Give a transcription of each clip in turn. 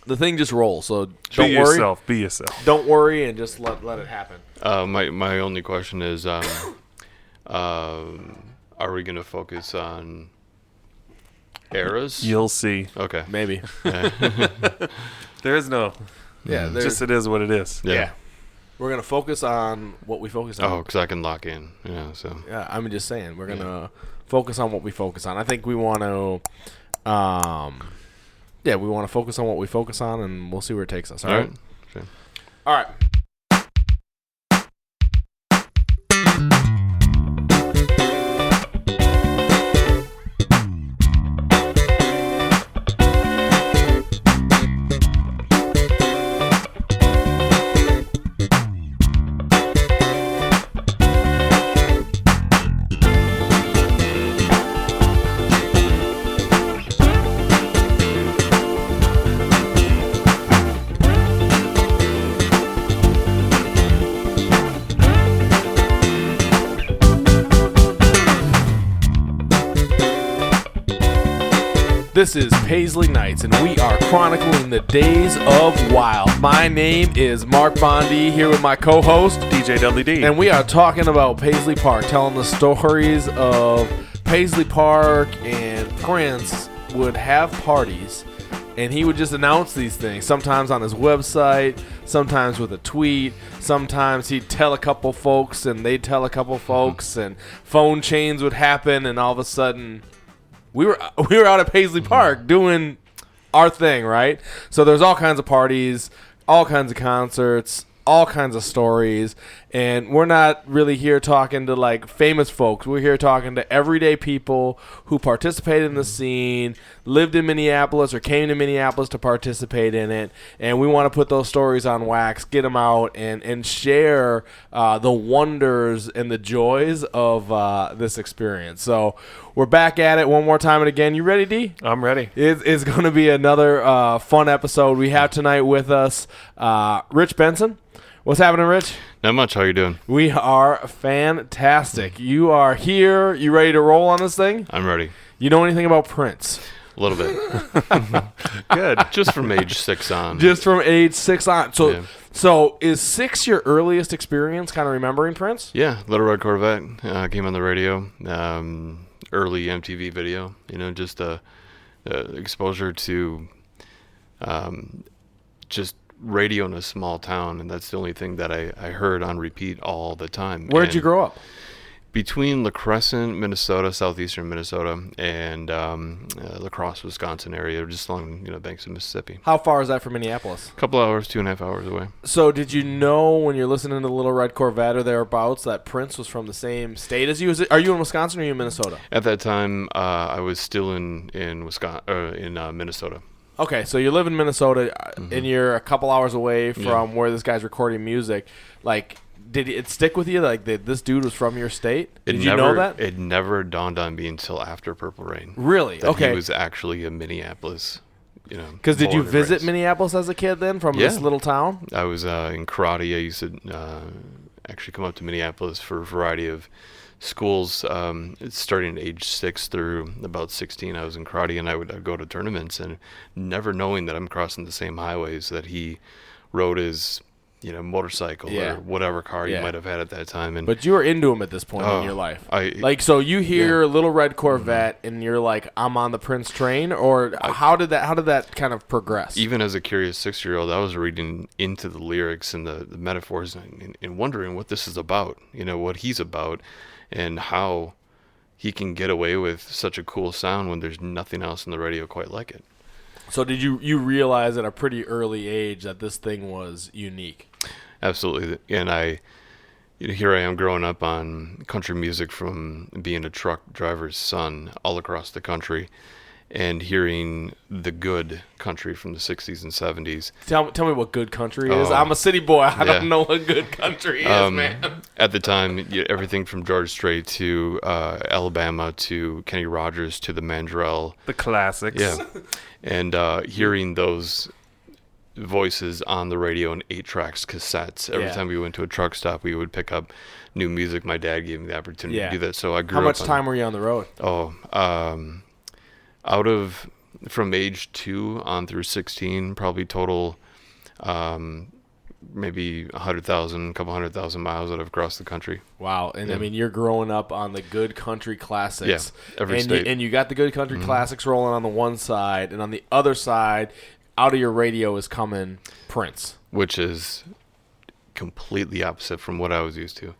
The thing just rolls, so don't worry. Be yourself. Don't worry and just let it happen. My only question is, are we going to focus on eras? You'll see. Okay. Maybe. There is no. Yeah. Just it is what it is. Yeah. We're going to focus on what we focus on. Oh, because I can lock in. Yeah, so. Yeah, I'm just saying. We're going to focus on what we focus on. I think we want to... we want to focus on what we focus on, and we'll see where it takes us. All right? Sure. All right. This is Paisley Nights, and we are chronicling the days of wild. My name is Mark Bondi, here with my co-host, DJ WD. and we are talking about Paisley Park, telling the stories of Paisley Park, and Prince would have parties, and he would just announce these things, sometimes on his website, sometimes with a tweet, sometimes he'd tell a couple folks, and they'd tell a couple folks, and phone chains would happen, and all of a sudden... We were out at Paisley Park doing our thing, right? So there's all kinds of parties, all kinds of concerts, all kinds of stories, and we're not really here talking to like famous folks. We're here talking to everyday people who participated in the scene, lived in Minneapolis or came to Minneapolis to participate in it, and we want to put those stories on wax, get them out, and share the wonders and the joys of this experience. So we're back at it one more time and again. You ready, D? I'm ready. It's going to be another fun episode. We have tonight with us Rich Benson. What's happening, Rich? Not much. How you doing? We are fantastic. You are here. You ready to roll on this thing? I'm ready. You know anything about Prince? A little bit. Good. Just from age 6 on. Just from age 6 on. So is 6 your earliest experience kind of remembering Prince? Yeah. Little Red Corvette came on the radio. Early MTV video. Just exposure to just radio in a small town, and that's the only thing that I heard on repeat all the time. Where'd you grow up? Between La Crescent, Minnesota, southeastern Minnesota, and La Crosse, Wisconsin area, just along banks of Mississippi. How far is that from Minneapolis? A couple hours, 2.5 hours away. So did you know when you're listening to Little Red Corvette or thereabouts that Prince was from the same state as you? Are you in Wisconsin or are you in Minnesota? At that time, I was still in Wisconsin, in Minnesota. Okay, so you live in Minnesota, and you're a couple hours away from where this guy's recording music. Like, did it stick with you? Like, this dude was from your state? Did you know that? It never dawned on me until after Purple Rain. Really? That okay. He was actually a Minneapolis, Because did you visit Minneapolis as a kid then from this little town? I was in karate. I used to actually come up to Minneapolis for a variety of schools. Starting at age 6 through about 16, I was in karate, and I'd go to tournaments, and never knowing that I'm crossing the same highways that he rode his motorcycle or whatever car you might have had at that time. But you were into him at this point in your life. So you hear Little Red Corvette, and you're like, I'm on the Prince train, or how did that kind of progress? Even as a curious 6-year-old, I was reading into the lyrics and the metaphors and wondering what this is about, what he's about, and how he can get away with such a cool sound when there's nothing else in the radio quite like it. So did you realize at a pretty early age that this thing was unique? Absolutely. And here I am growing up on country music from being a truck driver's son all across the country, and hearing the good country from the 60s and 70s. Tell me what good country is. I'm a city boy. I don't know what good country is, man. At the time, everything from George Strait to Alabama to Kenny Rogers to the Mandrell. The classics. Yeah. And hearing those voices on the radio in 8-tracks, cassettes. Every time we went to a truck stop, we would pick up new music. My dad gave me the opportunity to do that. So I grew up. How much time were you on the road? Out of from age 2 on through 16, probably total maybe 100,000, couple 100,000 miles that I've crossed the country. Wow. And I mean, you're growing up on the good country classics. Yeah, every state. And you got the good country classics rolling on the one side, and on the other side, out of your radio is coming Prince. Which is completely opposite from what I was used to.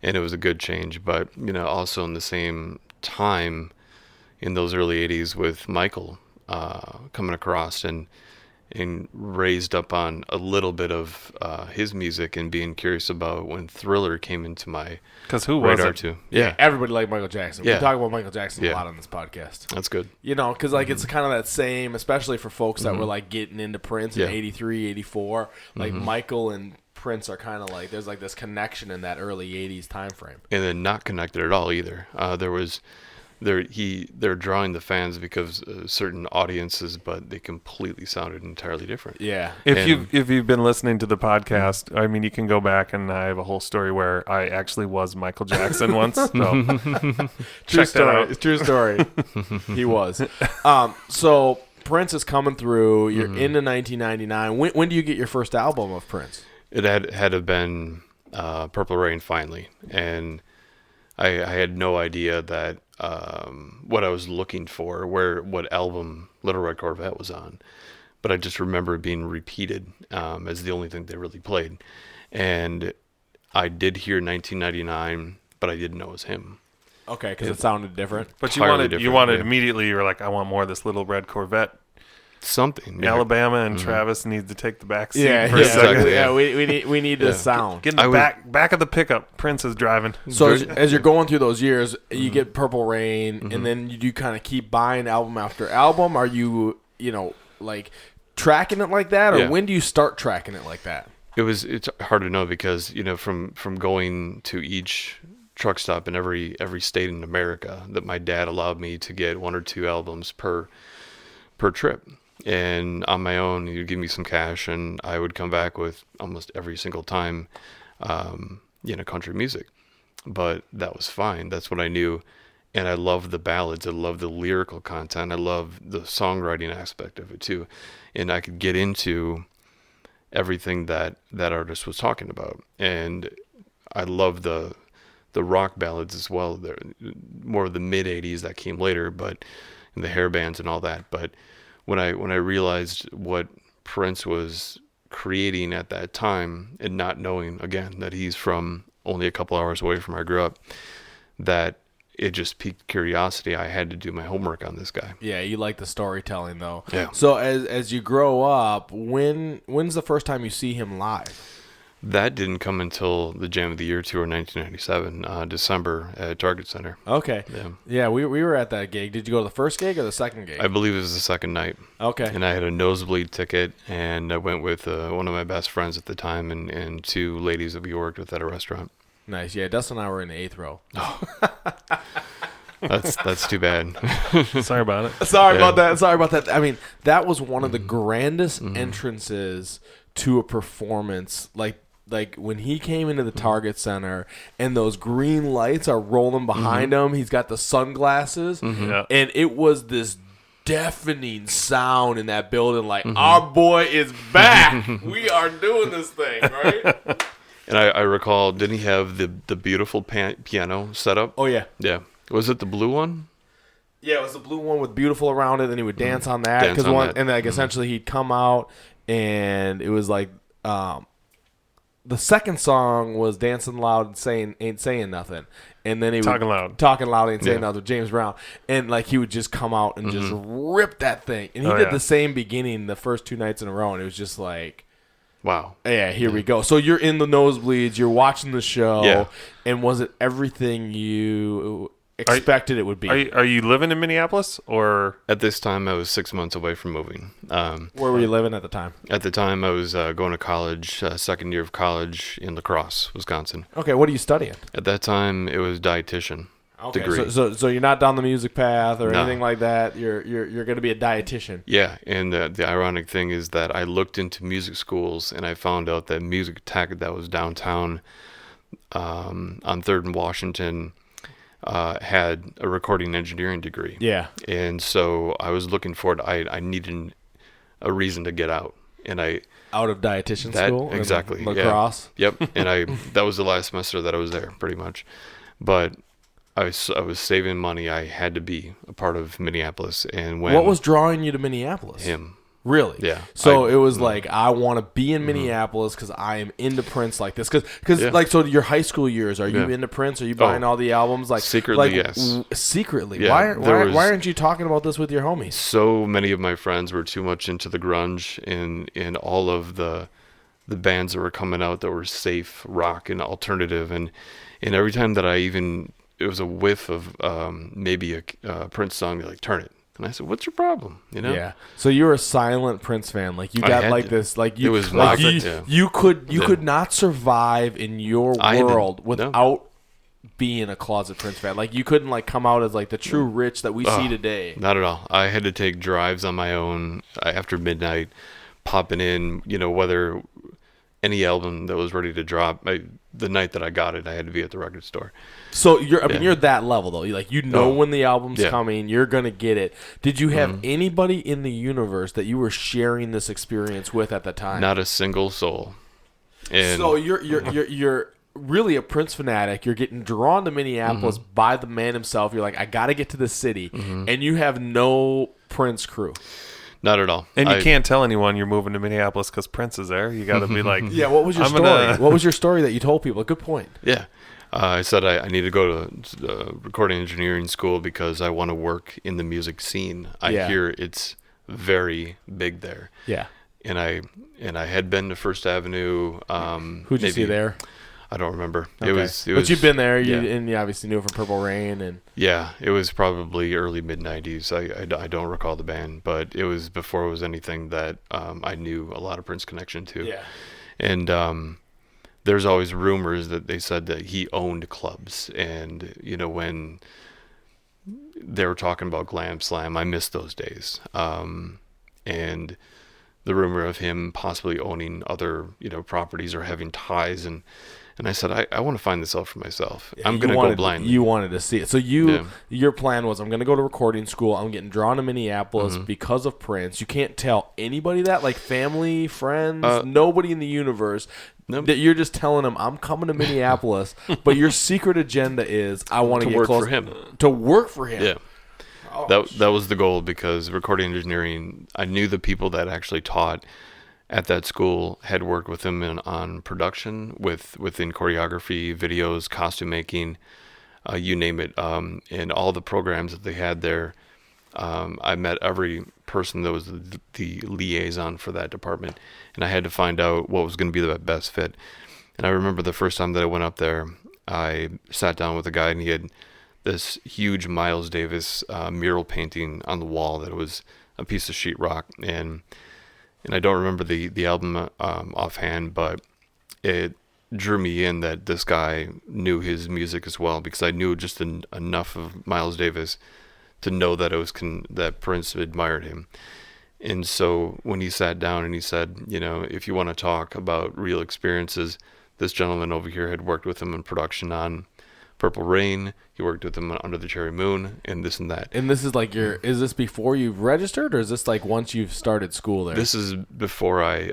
And it was a good change. But, also in the same time in those early 80s with Michael coming across and raised up on a little bit of his music and being curious about when Thriller came into my Because who radar wasn't? too. Yeah. Everybody liked Michael Jackson. Yeah. We talk about Michael Jackson a Yeah. lot on this podcast. That's good. Because it's kind of that same, especially for folks that were like getting into Prince in Yeah. 83, 84. Like Michael and Prince are kind of like, there's like this connection in that early 80s time frame. And then not connected at all either. They're drawing the fans because of certain audiences, but they completely sounded entirely different. Yeah. If you've been listening to the podcast, I mean, you can go back and I have a whole story where I actually was Michael Jackson once. So True check that story. out. True story. He was. So Prince is coming through. You're into 1999. When do you get your first album of Prince? It had to have been Purple Rain finally, and I had no idea that what I was looking for, what album Little Red Corvette was on, but I just remember it being repeated as the only thing they really played, and I did hear 1999, but I didn't know it was him. Okay, because it sounded different. But Entirely you different, wanted yeah. immediately, you were like, I want more of this Little Red Corvette. Something. Yeah. Alabama and Travis need to take the back seat Yeah, for a second. exactly. yeah. We need this sound. Get in the I was- back of the pickup. Prince is driving. So as you're going through those years, you get Purple Rain, and then you do kind of keep buying album after album. Are you like tracking it like that, or Yeah. when do you start tracking it like that? It's hard to know because from going to each truck stop in every state in America that my dad allowed me to get 1 or 2 albums per trip. And on my own, you'd give me some cash, and I would come back with almost every single time, country music. But that was fine. That's what I knew. And I love the ballads. I love the lyrical content. I love the songwriting aspect of it too. And I could get into everything that artist was talking about. And I love the rock ballads as well. They're more of the mid 80s that came later, but and the hair bands and all that. But when I realized what Prince was creating at that time, and not knowing again that he's from only a couple hours away from where I grew up, that it just piqued curiosity. I had to do my homework on this guy. Yeah, you like the storytelling though. Yeah. So as you grow up, when's the first time you see him live? That didn't come until the Jam of the Year tour in 1997, December at Target Center. Okay. Yeah. Yeah, we were at that gig. Did you go to the first gig or the second gig? I believe it was the second night. Okay. And I had a nosebleed ticket, and I went with one of my best friends at the time and 2 ladies that we worked with at a restaurant. Nice. Yeah, Dustin and I were in the 8th row. That's too bad. Sorry about it. Sorry Yeah. about that. I mean, that was one of the grandest entrances to a performance. Like when he came into the Target Center and those green lights are rolling behind him, he's got the sunglasses, Yeah. and it was this deafening sound in that building. Like, our boy is back. We are doing this thing, right? And I recall, didn't he have the beautiful piano set up? Oh yeah. Yeah. Was it the blue one? Yeah, it was the blue one with beautiful around it, and he would dance on that. Dance on that. And like essentially he'd come out, and it was like the second song was Dancing Loud and Saying Ain't Saying Nothing. And then he Talking would Loud. Talking Loud Ain't Saying Yeah. Nothing with James Brown. And like he would just come out and just rip that thing. And he Oh, did yeah. the same beginning the first 2 nights in a row, and it was just like, Wow. yeah, here we go. So you're in the nosebleeds, you're watching the show, Yeah. and was it everything you expected it would be? Are you living in Minneapolis or? At this time, I was 6 months away from moving. Where were you living at the time? At the time, I was going to college, second year of college in La Crosse, Wisconsin. Okay, what are you studying? At that time, it was dietitian degree. So you're not down the music path or No. anything like that. You're going to be a dietitian. Yeah, and the ironic thing is that I looked into music schools, and I found out that Music Tech that was downtown on 3rd and Washington, had a recording engineering degree. Yeah. And so I was looking forward. I needed a reason to get out, and Out of dietitian school? Exactly. Lacrosse? Yeah. Yep. And that was the last semester that I was there, pretty much. But I was saving money. I had to be a part of Minneapolis. And when What was drawing you to Minneapolis? him? Really? Yeah. So it was like, I want to be in Minneapolis because I am into Prince like this. Because like, so your high school years, are you into Prince? Are you buying all the albums? Like secretly, like, yes. Secretly. Yeah, Why aren't you talking about this with your homies? So many of my friends were too much into the grunge and all of the bands that were coming out that were safe rock and alternative. And every time that it was a whiff of maybe a Prince song, they're like, turn it. And I said, "What's your problem?" You know? Yeah. So you're a silent Prince fan. Like you got like this. Like you. It was like yeah. you could not survive in your world without being a closet Prince fan. Like you couldn't like come out as like the true rich that we see today. Not at all. I had to take drives on my own after midnight, popping in. Whether any album that was ready to drop. The night that I got it, I had to be at the record store. So you're that level though. You know when the album's Yeah. coming, you're gonna get it. Did you have anybody in the universe that you were sharing this experience with at the time? Not a single soul. And So you're really a Prince fanatic. You're getting drawn to Minneapolis by the man himself. You're like, I got to get to this city, and you have no Prince crew. not at all. And you can't tell anyone you're moving to Minneapolis because Prince is there. You got to be like, Yeah, what was your story? What was your story that you told people? Good point. Yeah. I said I need to go to recording engineering school because I want to work in the music scene. I hear it's very big there. Yeah. And I had been to First Avenue. Who'd you see there? I don't remember. Okay. It was. But you've been there, yeah. and you obviously knew from Purple Rain, and Yeah, it was probably early mid-'90s. I don't recall the band, but it was before it was anything that I knew a lot of Prince connection to. yeah, And there's always rumors that they said that he owned clubs, and when they were talking about Glam Slam, I missed those days. And the rumor of him possibly owning other properties or having ties, and I said, I want to find this out for myself. I'm going to go blindly. You wanted to see it. So your plan was, I'm going to go to recording school. I'm getting drawn to Minneapolis because of Prince. You can't tell anybody that, like family, friends, nobody in the universe. Nope. That you're just telling them, I'm coming to Minneapolis, but your secret agenda is, I want to get work close for him. To work for him. Yeah. That was the goal, because recording engineering, I knew the people that actually taught at that school had worked with him on production, within choreography, videos, costume making, you name it, and all the programs that they had there. I met every person that was the liaison for that department, and I had to find out what was going to be the best fit. And I remember the first time that I went up there, I sat down with a guy, and he had this huge Miles Davis mural painting on the wall that was a piece of sheetrock, and I don't remember the album offhand, but it drew me in that this guy knew his music as well, because I knew just enough of Miles Davis to know that that Prince admired him. And so when he sat down and he said, if you want to talk about real experiences, this gentleman over here had worked with him in production on Purple Rain. He worked with him on Under the Cherry Moon, and this and that. And this is like is this before you've registered, or is this like once you've started school there? This is before I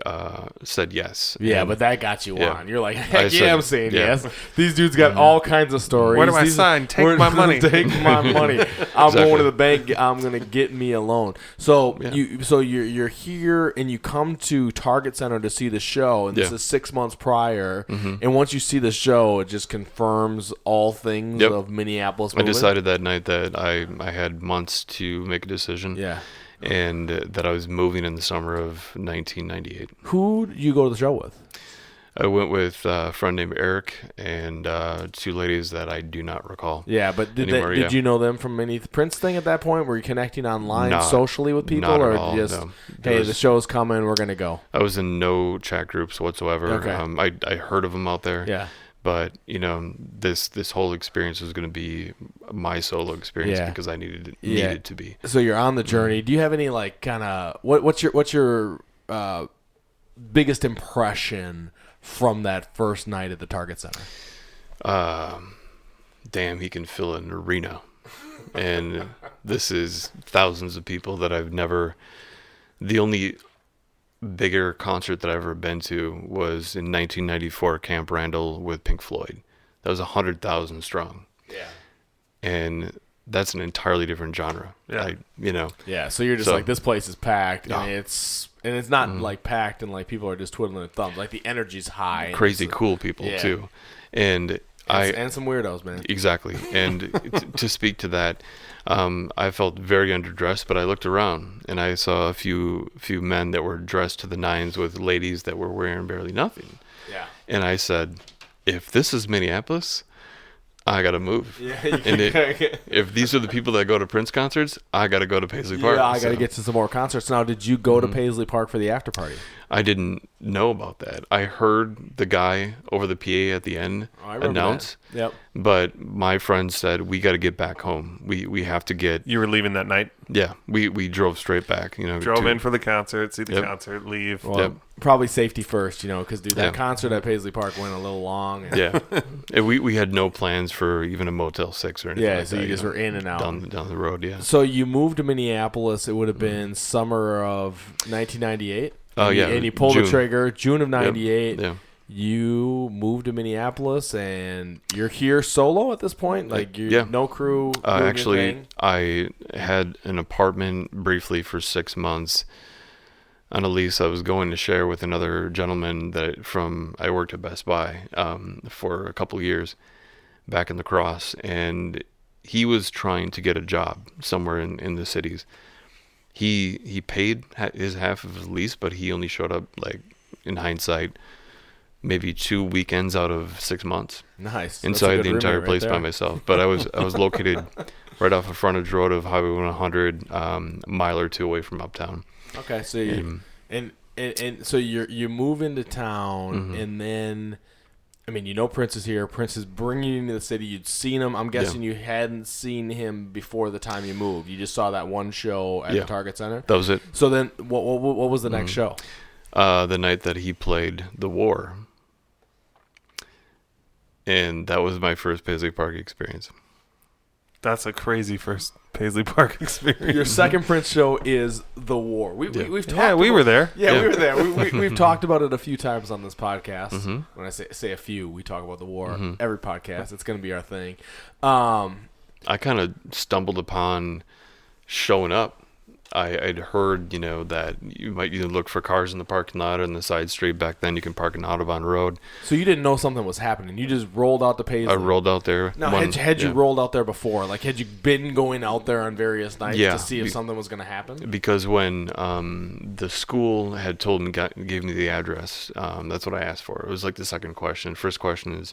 said yes. Yeah, and but that got you on. You're like, heck said, I'm saying yeah. yes. These dudes got all kinds of stories. Where do I sign? Take my money. Take my money. I'm going to the bank. I'm gonna get me a loan. So you're here, and you come to Target Center to see the show, and this is 6 months prior. And once you see the show, it just confirms all things of Minneapolis movement. I decided that night that I had months to make a decision. Yeah. And that I was moving in the summer of 1998. Who did you go to the show with? I went with a friend named Eric and two ladies that I do not recall. Yeah, but did you know them from any Prince thing at that point? Were you connecting online socially with people, not or at all, just no. hey, the show's coming, we're gonna go? I was in no chat groups whatsoever. Okay. I heard of them out there. Yeah. But this whole experience was going to be my solo experience because I needed to be. So you're on the journey. Do you have any like kind of what's your biggest impression from that first night at the Target Center? damn, he can fill an arena. And this is thousands of people that I've never. The only bigger concert that I've ever been to was in 1994 Camp Randall with Pink Floyd. That was 100,000 strong. Yeah. And that's an entirely different genre. Yeah. Yeah. So you're just like, this place is packed, Yeah. and it's not like packed and like people are just twiddling their thumbs. Like the energy's high. Crazy cool people too. And some weirdos, man. Exactly. And to speak to that, I felt very underdressed, but I looked around and I saw a few men that were dressed to the nines with ladies that were wearing barely nothing. Yeah. And I said, if this is Minneapolis, I got to move. Yeah. And if these are the people that go to Prince concerts, I got to go to Paisley Park. Yeah, I got to get to some more concerts. Now, did you go to Paisley Park for the after party? I didn't know about that. I heard the guy over the PA at the end announce. That. Yep. But my friend said, we got to get back home. We have to get... You were leaving that night? Yeah. We drove straight back. Drove in for the concert, see the concert, leave. Well, probably safety first, because that concert at Paisley Park went a little long. And And we had no plans for even a Motel 6 or anything like so that, you just were in and out. Down the road, yeah. So you moved to Minneapolis. It would have been summer of 1998. Oh, yeah. And you pulled June. the trigger, June of 98. Yeah. You moved to Minneapolis, and you're here solo at this point? Like, no crew? Actually, I had an apartment briefly for 6 months on a lease I was going to share with another gentleman I worked at Best Buy for a couple of years back in La Crosse, and he was trying to get a job somewhere in the cities. He paid his half of his lease, but he only showed up, like, in hindsight, maybe 2 weekends out of 6 months. Nice. Inside the entire place by myself. But I was located right off the frontage road of Highway 100, a mile or two away from uptown. Okay, so so you move into town, and then, I mean, Prince is here. Prince is bringing you into the city. You'd seen him. I'm guessing you hadn't seen him before the time you moved. You just saw that one show at the Target Center. That was it. So then, what was the next show? The night that he played The War. And that was my first Paisley Park experience. That's a crazy first Paisley Park experience. Your second Prince show is The War. We've talked. Yeah, we were there. Yeah, we were there. We've talked about it a few times on this podcast. Mm-hmm. When I say a few, we talk about The War. Every podcast, it's going to be our thing. I kind of stumbled upon showing up. I'd heard, that you might either look for cars in the parking lot or in the side street. Back then, you can park in Audubon Road. So you didn't know something was happening. You just rolled out to Paisley. I rolled out there. Now, had you rolled out there before? Like, had you been going out there on various nights to see if something was going to happen? Because when the school had told me, gave me the address, that's what I asked for. It was like the second question. First question is,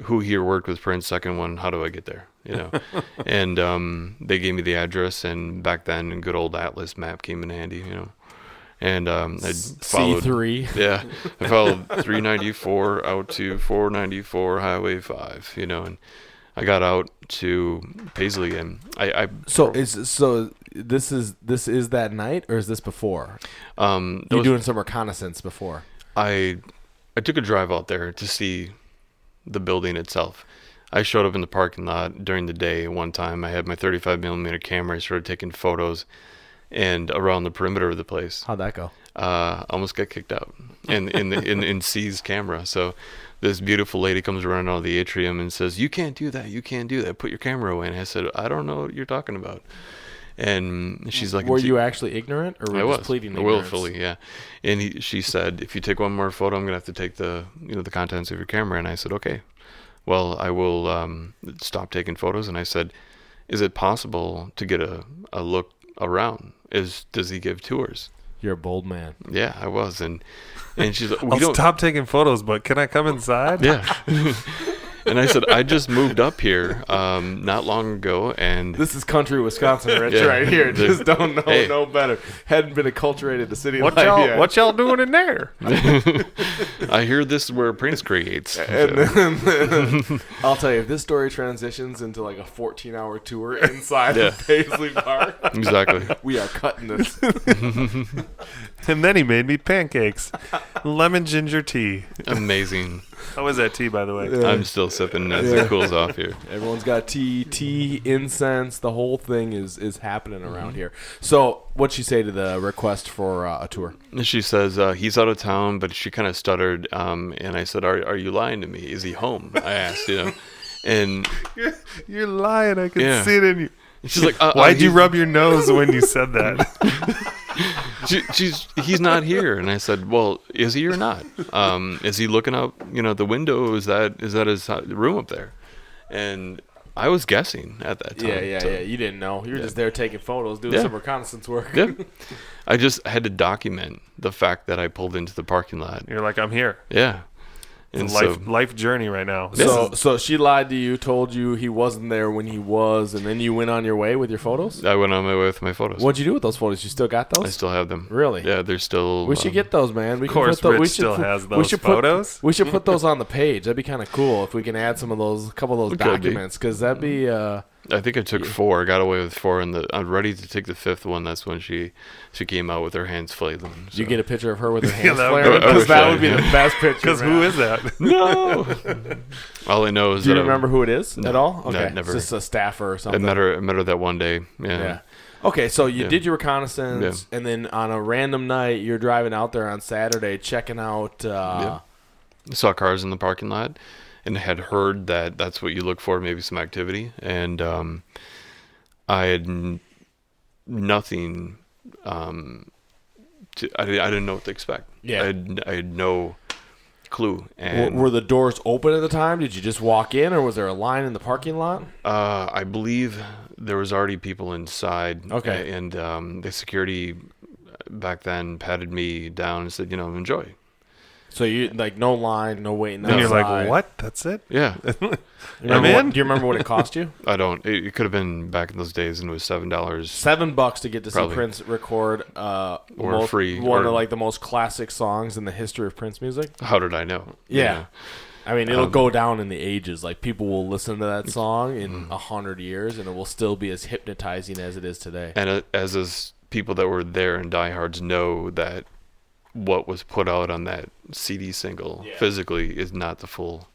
who here worked with Prince? Second one, how do I get there? And they gave me the address, and back then, a good old Atlas map came in handy. And I followed C3. Yeah, I followed 394 out to 494 Highway 5. And I got out to Paisley, and So this is that night, or is this before? You're doing some reconnaissance before. I took a drive out there to see the building itself. I showed up in the parking lot during the day one time. I had my 35mm camera. I started taking photos and around the perimeter of the place. How'd that go? Almost got kicked out in C's camera. So this beautiful lady comes running out of the atrium and says, "You can't do that. You can't do that. Put your camera away." And I said, "I don't know what you're talking about." And she's like, "Were you actually ignorant, or were you just pleading ignorance?" Willfully, yeah. And she said, "If you take one more photo, I'm gonna have to take the contents of your camera." And I said, "Okay, well, I will stop taking photos." And I said, "Is it possible to get a look around? Does he give tours?" You're a bold man. Yeah, I was, and she's like, I'll stop taking photos, but can I come inside? Yeah. And I said, I just moved up here not long ago, and this is country Wisconsin right here. Just don't know no better. Hadn't been acculturated to city life yet. What y'all doing in there? I hear this is where Prince creates. And then, I'll tell you, if this story transitions into like a 14-hour tour inside of Paisley Park, exactly, we are cutting this. And then he made me pancakes, lemon ginger tea. Amazing. How was that tea, by the way? I'm still sipping as it cools off here. Everyone's got tea, incense. The whole thing is happening around here. So, what'd she say to the request for a tour? She says he's out of town, but she kind of stuttered. And I said, "Are you lying to me? Is he home?" I asked, and You're lying. I can see it in you. she's like, "Why'd you rub your nose when you said that?" He's not here. And I said, "Well, is he or not? Is he looking out, the window? Is that his room up there?" And I was guessing at that time. Yeah. You didn't know. You were just there taking photos, doing some reconnaissance work. Yeah. I just had to document the fact that I pulled into the parking lot. You're like, "I'm here." Yeah. It's a life journey right now. So she lied to you, told you he wasn't there when he was, and then you went on your way with your photos? I went on my way with my photos. What'd you do with those photos? You still got those? I still have them. Really? Yeah, they're still... We should get those, man. Of course, Rich still has those photos. We should put those on the page. That'd be kind of cool if we can add a couple of those documents, because that'd be... I think I took 4. I got away with 4, and I'm ready to take the 5th one. That's when she came out with her hands flailing. So. You get a picture of her with her hands that flailing? Because that would be the best picture. Because who is that? No. All I know is Do you remember who it is at all? Okay. No, never. It's just a staffer or I something. met her that one day. Yeah. Okay, so you did your reconnaissance, and then on a random night, you're driving out there on Saturday, checking out... I saw cars in the parking lot. And had heard that that's what you look for, maybe some activity. And I had nothing. I didn't know what to expect. Yeah. I had no clue. And were the doors open at the time? Did you just walk in, or was there a line in the parking lot? I believe there was already people inside. Okay. And the security back then patted me down and said, enjoy. So you no line, no waiting outside. And you're like, what? That's it? Yeah. Do you remember what it cost you? I don't. It could have been back in those days, and it was $7. $7 to get to see Prince record free, one of the most classic songs in the history of Prince music. How did I know? Yeah. I mean, it'll go down in the ages. Like, people will listen to that song in 100 years, and it will still be as hypnotizing as it is today. And as people that were there and diehards know that what was put out on that CD single physically is not the full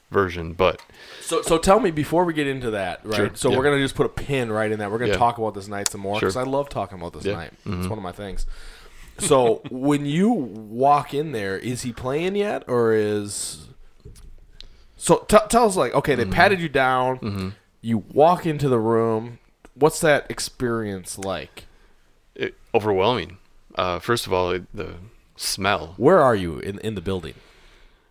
version. But so tell me, before we get into that, right? Sure. So we're gonna just put a pin right in that. We're gonna talk about this night some more, because I love talking about this night. It's one of my things. So when you walk in there, is he playing yet, or is? So tell us, okay, they patted you down. You walk into the room. What's that experience like? Overwhelming. First of all, the smell. Where are you in the building?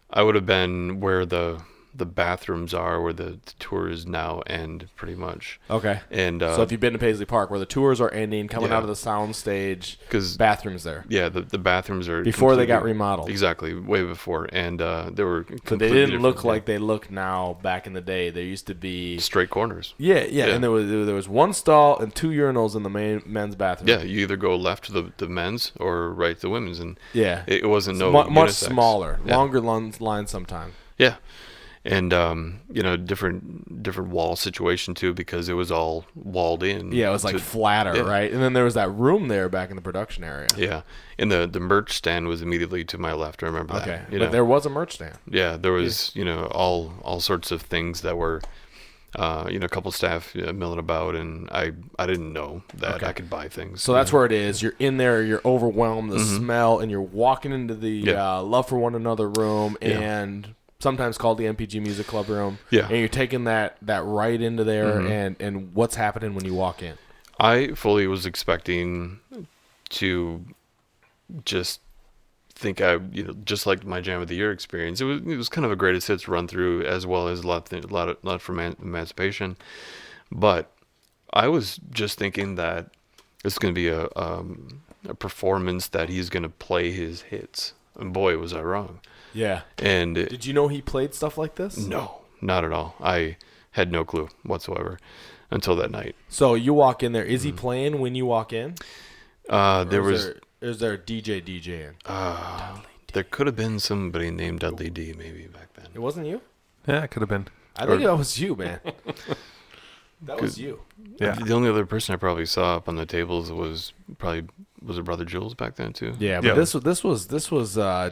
I would have been where the bathrooms are, where the tours now end, pretty much. Okay. And so if you've been to Paisley Park, where the tours are ending, coming out of the sound stage, bathrooms there. Yeah, the bathrooms are before they got remodeled. Exactly, way before, and they were. So they didn't look like they look now. Back in the day, there used to be straight corners. Yeah, and there was one stall and 2 urinals in the men's bathroom. Yeah, you either go left to the men's or right to the women's, and it wasn't much unisex. Smaller, longer lines sometimes. Yeah. And different wall situation too, because it was all walled in. Yeah, it was flatter, right? And then there was that room there back in the production area. Yeah, and the merch stand was immediately to my left. I remember that. Okay, but there was a merch stand. Yeah, there was all sorts of things that were a couple staff milling about, and I didn't know that I could buy things. So that's where it is. You're in there, you're overwhelmed, the smell, and you're walking into the Love for One Another room, and sometimes called the MPG Music Club room. Yeah. And you're taking that right into there, and what's happening when you walk in? I fully was expecting to just think just like my Jam of the Year experience. It was kind of a greatest hits run through, as well as a lot from Emancipation. But I was just thinking that it's going to be a performance that he's going to play his hits. And boy, was I wrong. Yeah. And did you know he played stuff like this? No, not at all. I had no clue whatsoever until that night. So you walk in there. Is he playing when you walk in? Is there a DJ DJing? There could have been somebody named Dudley D maybe back then. It wasn't you? Yeah, it could have been. I think that was you, man. That was you. Yeah. The only other person I probably saw up on the tables was it Brother Jules back then too? Yeah, but this was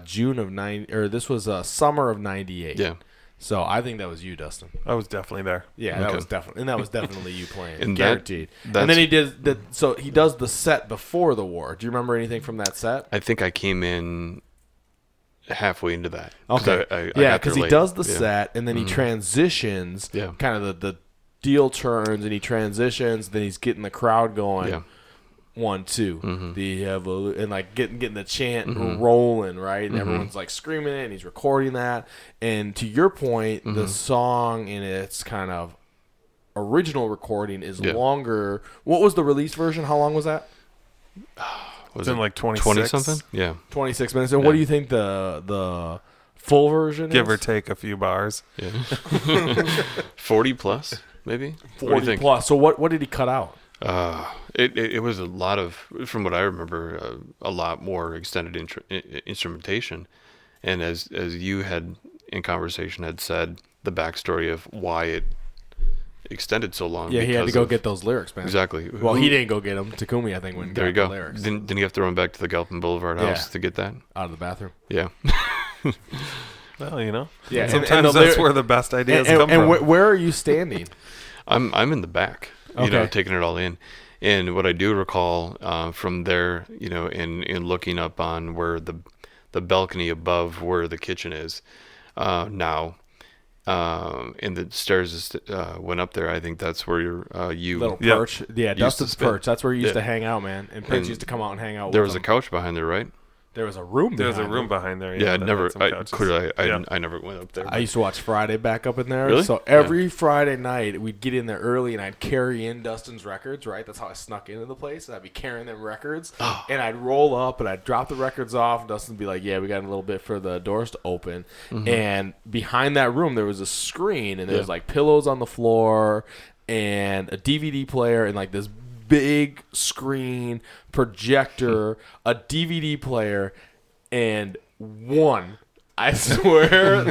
June of this was summer of '98. Yeah. So I think that was you, Dustin. I was definitely there. Yeah, that was definitely you playing, And guaranteed. And then he did that. So he does the set before the war. Do you remember anything from that set? I think I came in halfway into that. Okay. Because he does the set, and then he transitions. Yeah. Kind of the deal turns, and he transitions. Then he's getting the crowd going. Yeah. 1, 2, and like getting the chant rolling, right? And everyone's like screaming it, and he's recording that. And to your point, the song in its kind of original recording is longer. What was the release version? How long was that? Was it like 26? 20 something? Yeah. 26 minutes. And what do you think the full version Give is? or take a few bars. Yeah. 40 plus, maybe? 40 plus. So what did he cut out? It was a lot of, from what I remember, a lot more extended instrumentation, and as you had in conversation had said, the backstory of why it extended so long. Yeah, he had to go get those lyrics, man. Exactly. Well, he didn't go get them. Takumi, I think, went and There you got go. the lyrics. Didn't you have to run back to the Galpin Boulevard house to get that? Out of the bathroom. Yeah. Well, you know. Yeah, Sometimes that's where the best ideas come from. And where are you standing? I'm in the back, taking it all in. And what I do recall from there, in looking up on where the balcony above where the kitchen is now, and the stairs went up there. I think that's where you Little perch. Yeah, Dustin's spend. perch. That's where you used to hang out, man. And Prince used to come out and hang out There with was him. a couch behind there, right? There was a room There was a behind room him. behind there. Yeah, I that never. had some couches. Clearly, Yeah. I never went up there. I used to watch Friday back up in there. Really? So every Friday night, we'd get in there early, and I'd carry in Dustin's records, right? That's how I snuck into the place. And I'd be carrying them records, and I'd roll up, and I'd drop the records off, and Dustin would be like, yeah, we got a little bit for the doors to open. And behind that room, there was a screen, and there was, like, pillows on the floor and a DVD player and, like, this big screen projector, a DVD player, and I swear,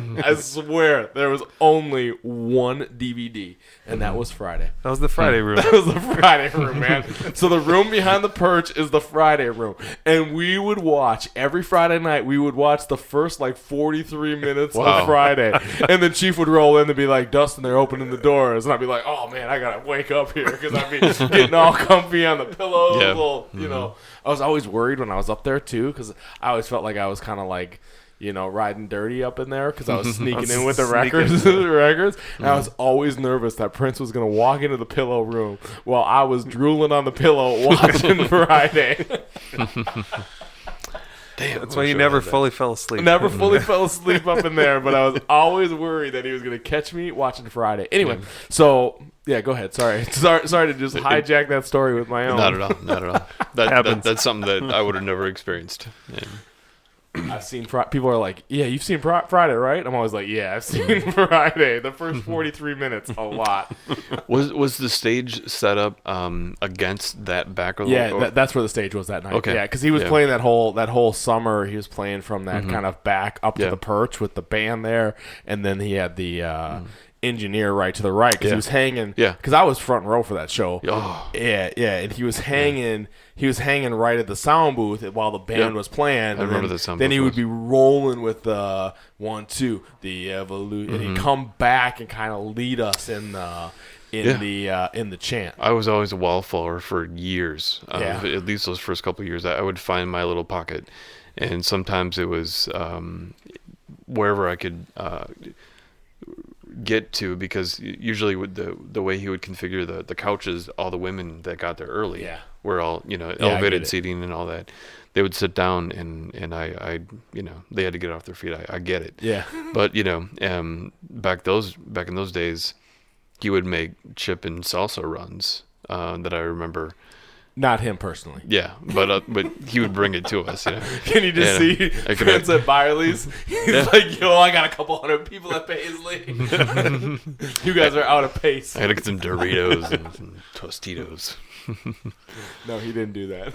there was only one DVD, and that was Friday. That was the Friday room. That was the Friday room, man. So the room behind the perch is the Friday room. And we would watch, every Friday night, we would watch the first, 43 minutes of Friday. And the chief would roll in and be like, Dustin, they're opening the doors. And I'd be like, oh, man, I got to wake up here because I'd be getting all comfy on the pillows. Yeah. I was always worried when I was up there, too, because I always felt like I was kind of riding dirty up in there because I was sneaking in with the records. And I was always nervous that Prince was going to walk into the pillow room while I was drooling on the pillow watching Friday. Damn, That's why you never fully fell asleep. Never fully fell asleep up in there, but I was always worried that he was going to catch me watching Friday. Anyway, so yeah, go ahead. Sorry to just hijack that story with my own. Not at all. That's something that I would have never experienced. Yeah. I've seen people are like, yeah, you've seen Friday, right? I'm always like, yeah, I've seen Friday. The first 43 minutes, a lot. Was the stage set up against that back of the Yeah, that's where the stage was that night. Okay. Yeah, because he was playing that whole summer. He was playing from that kind of back up to the perch with the band there, and then he had the engineer right to the right because he was hanging. Yeah, because I was front row for that show. Oh. Yeah, and he was hanging. He was hanging right at the sound booth while the band was playing. I remember the sound booth. Then he would be rolling with the 1, 2, the evolution, and he'd come back and kind of lead us in the chant. I was always a wallflower for years. At least those first couple of years, I would find my little pocket, and sometimes it was wherever I could get to, because usually with the way he would configure the couches, all the women that got there early were all elevated seating and all that. They would sit down and I they had to get off their feet. I get it. Yeah. But back in those days, he would make chip and salsa runs that I remember. Not him personally. Yeah, but he would bring it to us. Can you just see Prince at Byerly's? He's like, yo, I got a couple hundred people at Paisley. You guys are out of pace. I had to get some Doritos and some Tostitos. No, he didn't do that.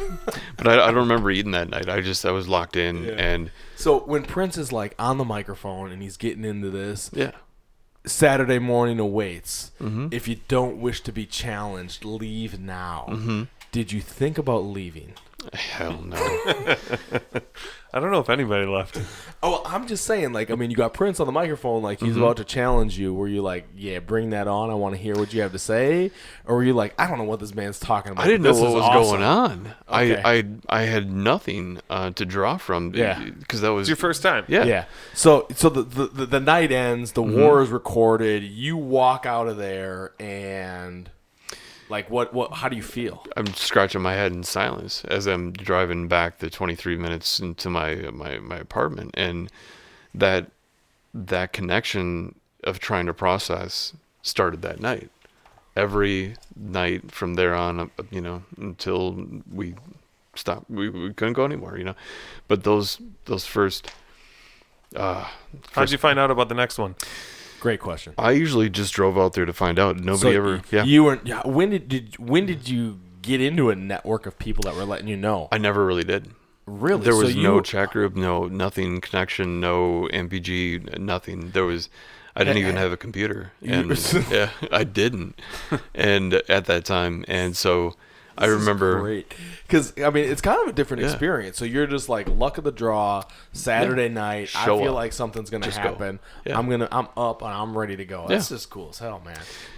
But I don't remember eating that night. I was locked in. And so when Prince is like on the microphone and he's getting into this, yeah. Saturday morning awaits. If you don't wish to be challenged, leave now. Did you think about leaving? Hell no. I don't know if anybody left. Oh, I'm just saying, like, I mean, you got Prince on the microphone, like, he's about to challenge you. Were you like, yeah, bring that on, I want to hear what you have to say? Or were you like, I don't know what this man's talking about. I didn't know This what is was awesome. going on. Okay. I had nothing to draw from. Yeah. Because that was It's your first time. Yeah. Yeah. So the night ends, the war is recorded, you walk out of there, and, like, what how do you feel? I'm scratching my head in silence as I'm driving back the 23 minutes into my apartment, and that connection of trying to process started that night. Every night from there on, until we stopped, we couldn't go anymore, But those first. How'd you find out about the next one? Great question. I usually just drove out there to find out. Nobody ever. Yeah. You weren't. Yeah, when did you get into a network of people that were letting you know? I never really did. Really? There was no chat group, nothing connection, no MPG, nothing. I didn't even have a computer, and yeah, I didn't, and at that time, and so I remember. Great, because I mean it's kind of a different experience. So you're just like luck of the draw. Saturday night, I Show feel up. like something's gonna Just happen. go. Yeah. I'm up and I'm ready to go. That's just cool as hell, man.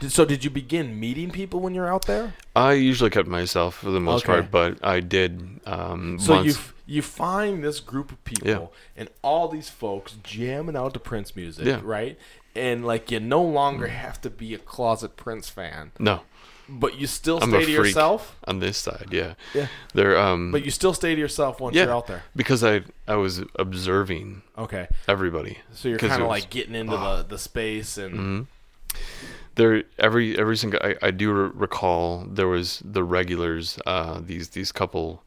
So did you begin meeting people when you're out there? I usually kept myself for the most Okay. part, but I did. So once, you find this group of people and all these folks jamming out to Prince music, right? And like you no longer have to be a closet Prince fan, no, but you still I'm stay a to freak yourself. on this side. Yeah, Yeah. They're But you still stay to yourself once you're out there. because I was observing Okay. everybody. So you're 'Cause kind it of was- like getting into the space and There every single I do recall there was the regulars, these couple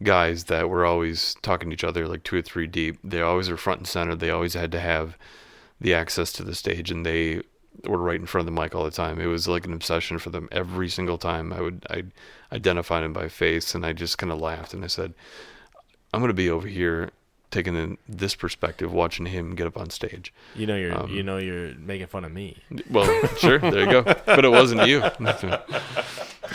guys that were always talking to each other like 2 or 3 deep. They always were front and center. They always had to have the access to the stage, and they were right in front of the mic all the time. It was like an obsession for them. Every single time I identified him by face, and I just kind of laughed and I said, I'm going to be over here taking in this perspective, watching him get up on stage. you're making fun of me. Well, sure, there you go. But it wasn't you.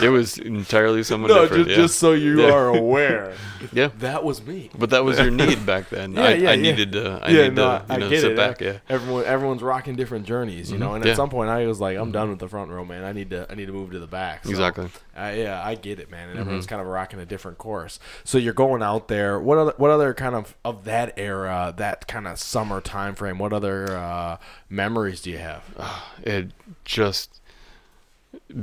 It was entirely someone different. just so you are aware. Yeah. That was me. But that was your need back then. I needed to get sit it. back. Yeah. Everyone's rocking different journeys, and at Yeah. some point I was like, I'm done with the front row, man. I need to move to the back. So, Exactly. I get it, man. And everyone's kind of rocking a different course. So you're going out there. What other kind of that era, that kind of summer time frame? What other memories do you have? It just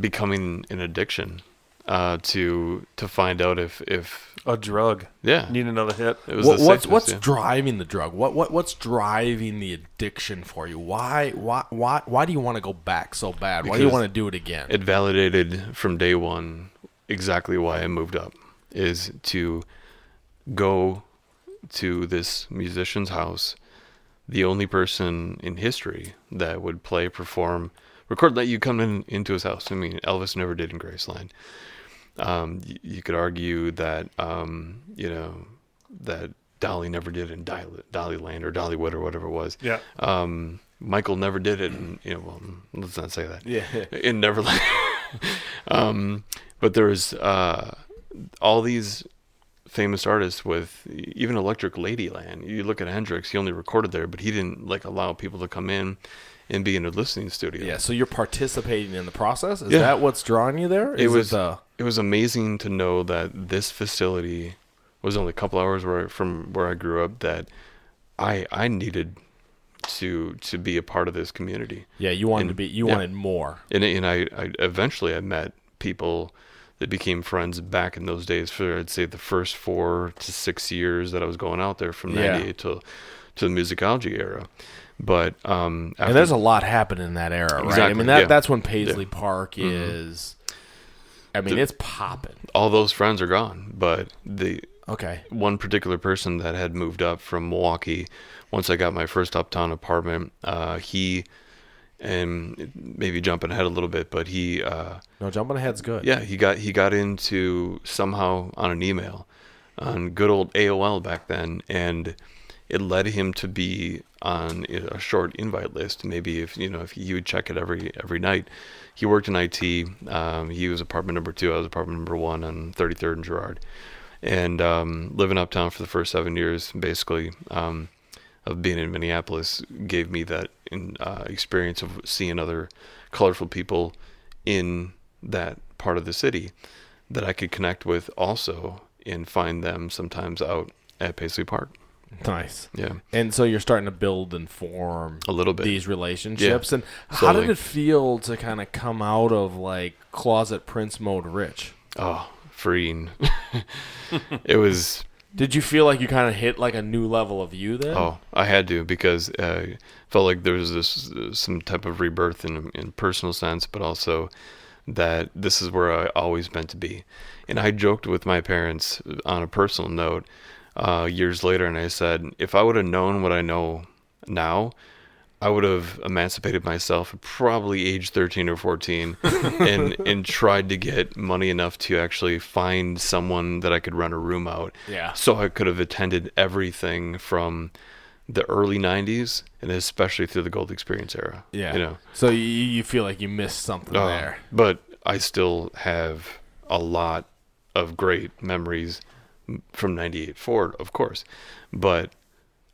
becoming an addiction to find out if A drug. yeah Need another hit. it was What's driving the drug? What's driving the addiction for you? Why do you want to go back so bad? Why do you Because want to do it again? it validated from day one exactly why I moved up, is to go to this musician's house, the only person in history that would play, perform, record, let you come into his house. I mean, Elvis never did in Graceland. You could argue that, that Dolly never did in Dollyland or Dollywood or whatever it was. Yeah. Michael never did it in, well, let's not say that. Yeah. In Neverland. But there was all these famous artists with even Electric Ladyland. You look at Hendrix, he only recorded there, but he didn't allow people to come in and be in a listening studio. Yeah, so you're participating in the process? Is Yeah. that what's drawing you there? It was amazing to know that this facility was only a couple hours from where I grew up, that I needed to be a part of this community. Yeah, you wanted wanted more. And I eventually I met people that became friends back in those days for, I'd say, the first 4 to 6 years that I was going out there from 98 to the musicology era. But And there's a lot happening in that era, right? I Exactly, mean, yeah. that's when Paisley Park is. I mean, it's popping. all those friends are gone, but the Okay. one particular person that had moved up from Milwaukee, once I got my first uptown apartment, he, and maybe jumping ahead a little bit, but he No, jumping ahead's good. yeah, he got into somehow on an email on good old AOL back then, and it led him to be on a short invite list. Maybe if he would check it every night. He worked in IT. He was apartment number 2. I was apartment number 1 on 33rd and Girard, And living uptown for the first 7 years, basically, of being in Minneapolis gave me that experience of seeing other colorful people in that part of the city that I could connect with also and find them sometimes out at Paisley Park. Nice. Yeah. And so you're starting to build and form A little bit. these relationships. Yeah. And how Slowly. did it feel to kind of come out of like closet Prince mode rich? Oh, freeing. It was... Did you feel like you kind of hit like a new level of you then? Oh, I had to, because I felt like there was some type of rebirth in personal sense, but also that this is where I always meant to be. And I joked with my parents on a personal note years later, and I said, if I would have known what I know now, I would have emancipated myself at probably age 13 or 14 and tried to get money enough to actually find someone that I could rent a room out. Yeah. So I could have attended everything from the early 90s and especially through the Gold Experience era. Yeah. You know. So you feel like you missed something there. But I still have a lot of great memories from 98 forward, of course. But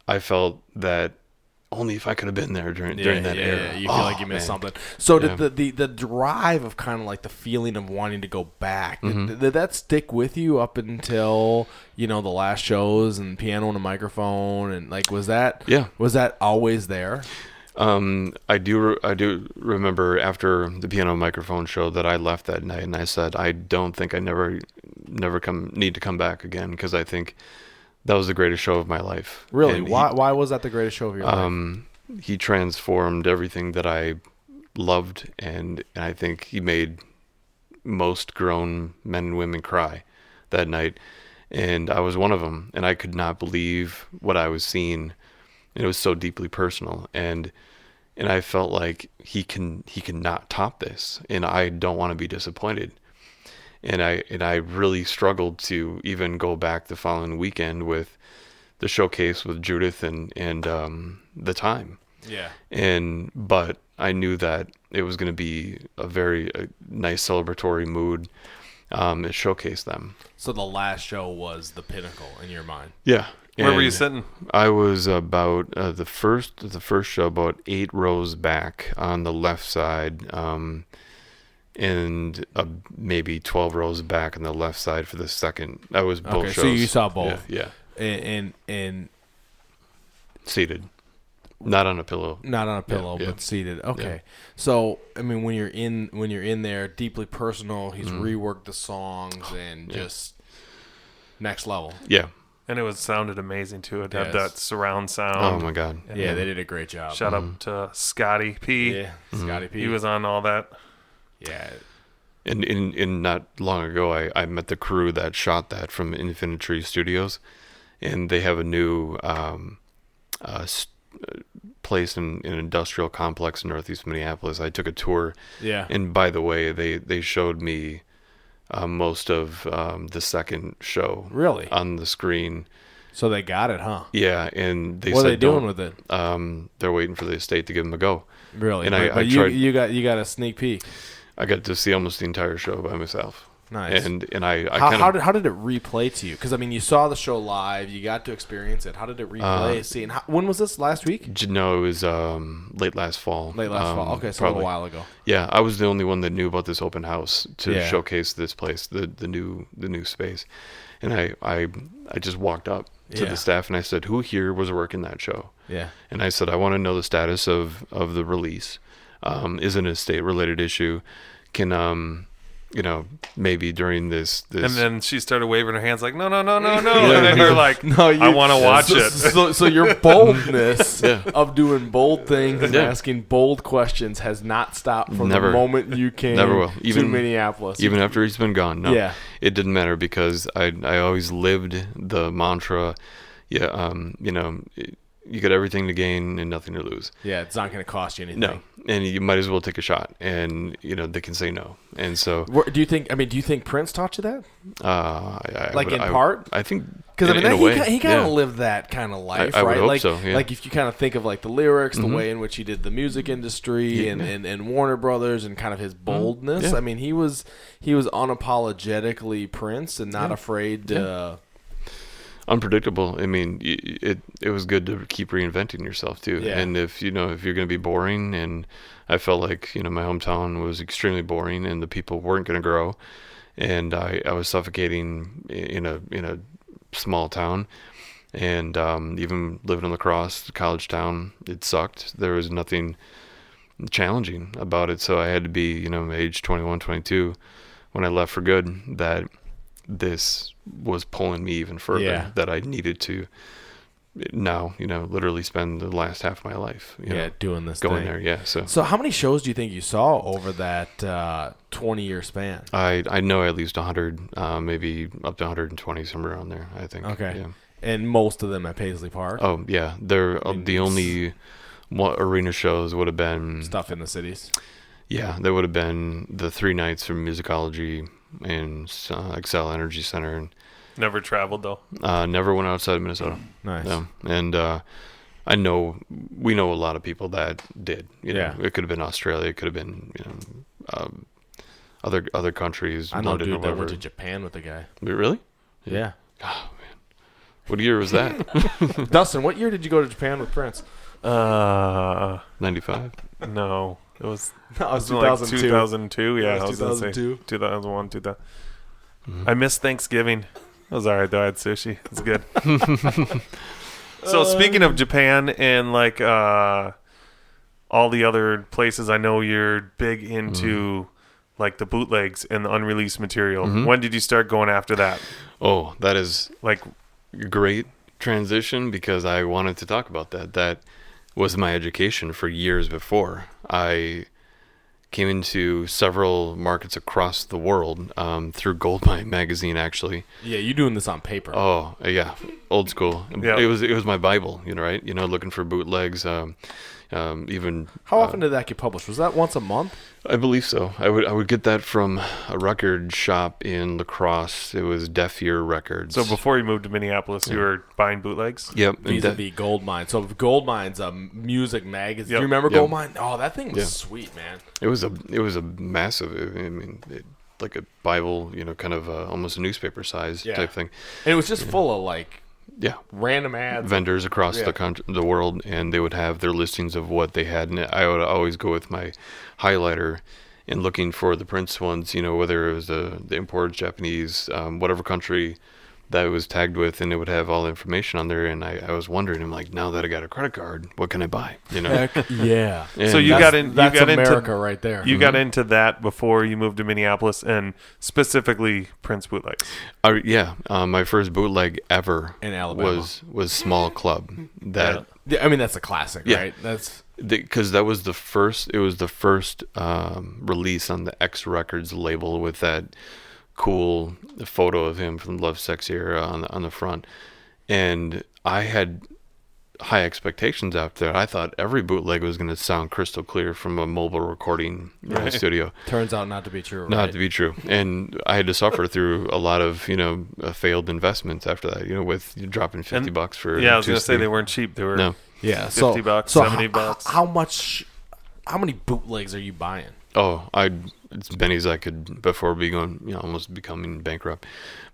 I felt that only if I could have been there during that era. You feel like you missed something. So did the drive of kind of like the feeling of wanting to go back, did that stick with you up until, the last shows and piano and a microphone, and like was that always there? I do remember after the piano microphone show that I left that night and I said, I don't think I never need to come back again, because I think that was the greatest show of my life. Really? And Why was that the greatest show of your life? He transformed everything that I loved, and I think he made most grown men and women cry that night. And I was one of them, and I could not believe what I was seeing. And it was so deeply personal, and I felt like he cannot top this, and I don't want to be disappointed. And I really struggled to even go back the following weekend with the showcase with Judith and the time. Yeah. But I knew that it was going to be a nice celebratory mood. It showcased them. So the last show was the pinnacle in your mind. Yeah. Where were you sitting? I was about the first show about 8 rows back on the left side. And maybe 12 rows back on the left side for the second. That was both shows. So you saw both. Yeah. And Seated. Not on a pillow. Not on a pillow, Yeah. but seated. Okay. Yeah. So I mean, when you're in there, deeply personal. He's reworked the songs and just next level. Yeah. And it sounded amazing too. It had Yes. that surround sound. Oh my God. And Yeah, they did a great job. Shout out to Scotty P. Yeah, Scotty P. He was on all that. Yeah. And in not long ago, I met the crew that shot that from Infinite Tree Studios, and they have a new place in an industrial complex in Northeast Minneapolis. I took a tour. Yeah. And by the way, they showed me most of the second show. Really? On the screen. So they got it, huh? Yeah, and they What said are they doing with it? They're waiting for the estate to give them a go. Really? And But I tried. you got a sneak peek. I got to see almost the entire show by myself. Nice. And I how did it replay to you? Because I mean, you saw the show live, you got to experience it. How did it replay? See, and when was this? Last week? No, it was late last fall. Late last fall. Okay, so probably. a little while ago. Yeah, I was the only one that knew about this open house to Yeah. showcase this place, the new space. And I just walked up to Yeah. the staff and I said, "Who here was working that show?" Yeah. And I said, "I want to know the status of the release. Is it a state-related issue? Can maybe during this." And then she started waving her hands like, no. And then you're like, No, I want to watch it. So your boldness Yeah. of doing bold things and Yeah. asking bold questions has not stopped from Never. the moment you came Never will. to Minneapolis. Even after he's been gone. No, Yeah. it didn't matter because I always lived the mantra, you got everything to gain and nothing to lose. Yeah, it's not going to cost you anything. No, and you might as well take a shot, and they can say no. And so, Do you think Prince taught you that? Part? I think because in a way, he kind of lived that kind of life, I would right? hope Like, so, yeah. like if you kind of think of like the lyrics, the way in which he did the music industry, and Warner Brothers, and kind of his boldness. Yeah. I mean, he was unapologetically Prince and not afraid to. Unpredictable. I mean, it was good to keep reinventing yourself too. Yeah. And if you're going to be boring, and I felt like my hometown was extremely boring, and the people weren't going to grow, and I was suffocating in a small town, and even living in La Crosse, college town, it sucked. There was nothing challenging about it. So I had to be age 21, 22 when I left for good, that this was pulling me even further, that I needed to now, literally spend the last half of my life, doing this going thing. there. Yeah. So how many shows do you think you saw over that 20-year span? I know at least 100, maybe up to 120, somewhere around there, I think. Okay. Yeah. And most of them at Paisley Park? Oh, yeah. They're the only arena shows would have been Stuff in the cities? Yeah, there would have been the 3 nights from Musicology and Excel Energy Center. And Never traveled though. never went outside of Minnesota. Nice. No. And we know a lot of people that did. It could have been Australia. It could have been other countries. I know a London, dude that wherever. went to Japan with a guy. Really? Yeah. Oh man, what year was that? Dustin, what year did you go to Japan with Prince? 95. No, it was. No, it was Like 2002. 2002. Yeah, It was 2002. 2001, 2000. I missed Thanksgiving. It was all right though. I had sushi. It was good. So speaking of Japan and like all the other places, I know you're big into like the bootlegs and the unreleased material. When did you start going after that? Oh, that is Like, a great transition, because I wanted to talk about that. That was my education for years before. I came into several markets across the world through Goldmine magazine, actually. Yeah, you doing this on paper. Oh, yeah, old school. Yeah. It was my Bible, right? Looking for bootlegs. Even How often did that get published? Was that once a month? I believe so. I would get that from a record shop in La Crosse. It was Deaf Ear Records. so before you moved to Minneapolis, you were buying bootlegs? Yep. and Vis-a-vis Goldmine. So Goldmine's a music magazine. Do Yep. you remember Yep. Goldmine? Oh, that thing was Yeah. sweet, man. It was a massive. I mean, like a Bible, kind of almost a newspaper size Yeah. type thing. And it was just full of like Yeah. random ads. Vendors across Yeah. the world, and they would have their listings of what they had, and I would always go with my highlighter and looking for the Prince ones, whether it was the imported Japanese, whatever country that it was tagged with, and it would have all the information on there. And I was wondering, I'm like, now that I got a credit card, what can I buy? Heck, yeah. And So you That's- got in. That's you got America into, right there. You got into that before you moved to Minneapolis, and specifically Prince bootlegs. My first bootleg ever In Alabama. was Small Club. That Yeah, I mean, that's a classic, Yeah. right? That's because that was the first. It was the first release on the X Records label, with that cool photo of him from Love Sex era on the front. And I had high expectations after that. I thought every bootleg was going to sound crystal clear from a mobile recording studio. turns out not to be true. Not right? to be true. And I had to suffer through a lot of failed investments after that. With dropping $50 for Yeah, I was two gonna say speed. they weren't cheap. They were No. Yeah, $50, so $70. How many bootlegs are you buying? Oh, it's Benny's I could before being almost becoming bankrupt,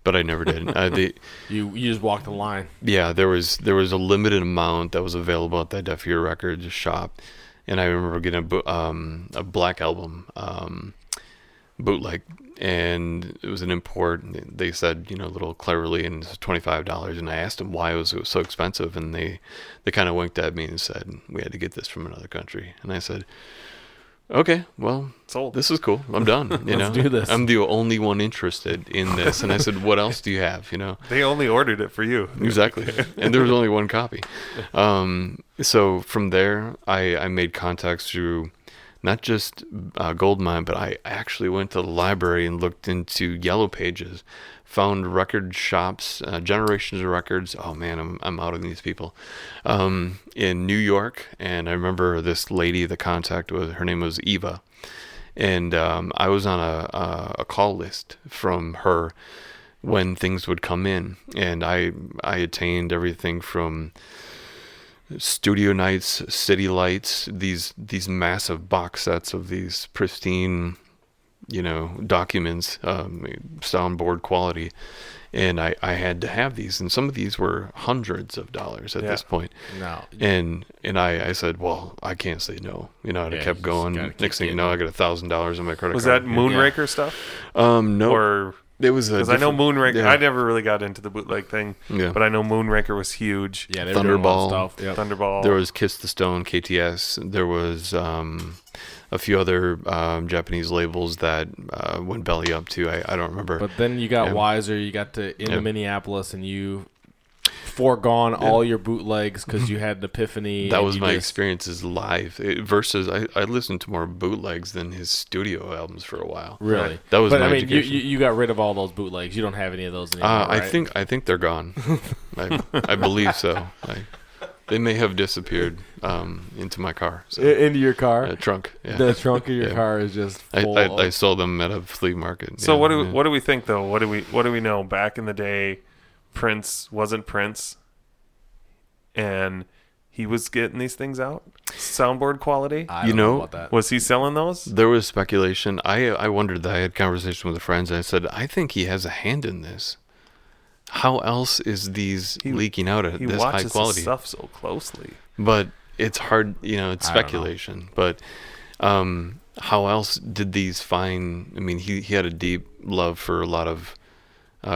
but I never did. You just walk the line. Yeah, there was a limited amount that was available at that Deaf Ear Records shop, and I remember getting a Black Album bootleg, and it was an import. They said, a little cleverly, and it's $25. And I asked them why it was so expensive, and they kind of winked at me and said we had to get this from another country. And I said, okay, well, Sold. this is cool. I'm done. Let's do this. I'm the only one interested in this. And I said, what else do you have? They only ordered it for you. Exactly. And there was only one copy. So from there, I made contacts through not just Goldmine, but I actually went to the library and looked into Yellow Pages, found record shops, generations of records. Oh man, I'm out on these people. In New York, and I remember this lady. The contact was, her name was Eva, and I was on a call list from her when things would come in, and I attained everything from studio nights, city lights, these massive box sets of these pristine, documents, soundboard quality, and I had to have these, and some of these were hundreds of dollars at this point. No. And I said, well, I can't say no, and I kept going. Next thing you know, I got $1,000 on my credit card. Was that Moonraker stuff? No. Or it was because I know Moonraker. Yeah. I never really got into the bootleg thing, but I know Moonraker was huge. Yeah, they were doing a lot of Thunderball. stuff. Yep. Thunderball. There was Kiss the Stone, KTS. There was a few other Japanese labels that went belly up too. I don't remember. But then you got Wiser. You got to Minneapolis, and you foregone all your bootlegs because you had an epiphany. That was my experiences live. Versus, I listened to more bootlegs than his studio albums for a while. Really? That was but my I mean, education. you got rid of all those bootlegs. You don't have any of those anymore, right? I think they're gone. I believe so. They may have disappeared into my car. So. Into your car? Trunk. Yeah. The trunk of your car is just full. I sold them at a flea market. So what do we think though? What do we know? Back in the day, Prince wasn't Prince, and he was getting these things out, soundboard quality. I don't know about that. Was he selling those? There was speculation. I wondered that. I had conversation with friends, and I said, I think he has a hand in this. How else is these leaking out at this high quality? He watches stuff so closely. But it's hard, it's speculation. But how else did these find? I mean, he had a deep love for a lot of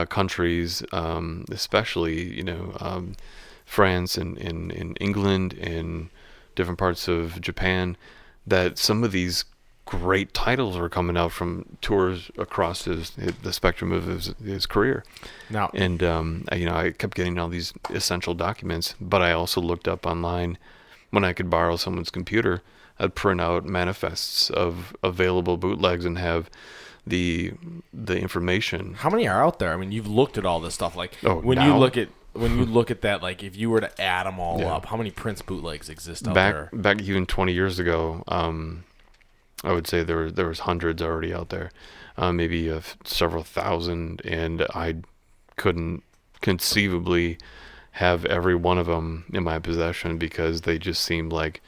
countries, especially France and in England and different parts of Japan. That some of these great titles were coming out from tours across the spectrum of his career. Now, and I kept getting all these essential documents, but I also looked up online when I could borrow someone's computer. I'd print out manifests of available bootlegs and have the information. how many are out there? I mean, you've looked at all this stuff. Like when now? you look at that, like if you were to add them all up, how many Prince bootlegs exist out there? Back even 20 years ago, I would say there was hundreds already out there, maybe several thousand, and I couldn't conceivably have every one of them in my possession because they just seemed like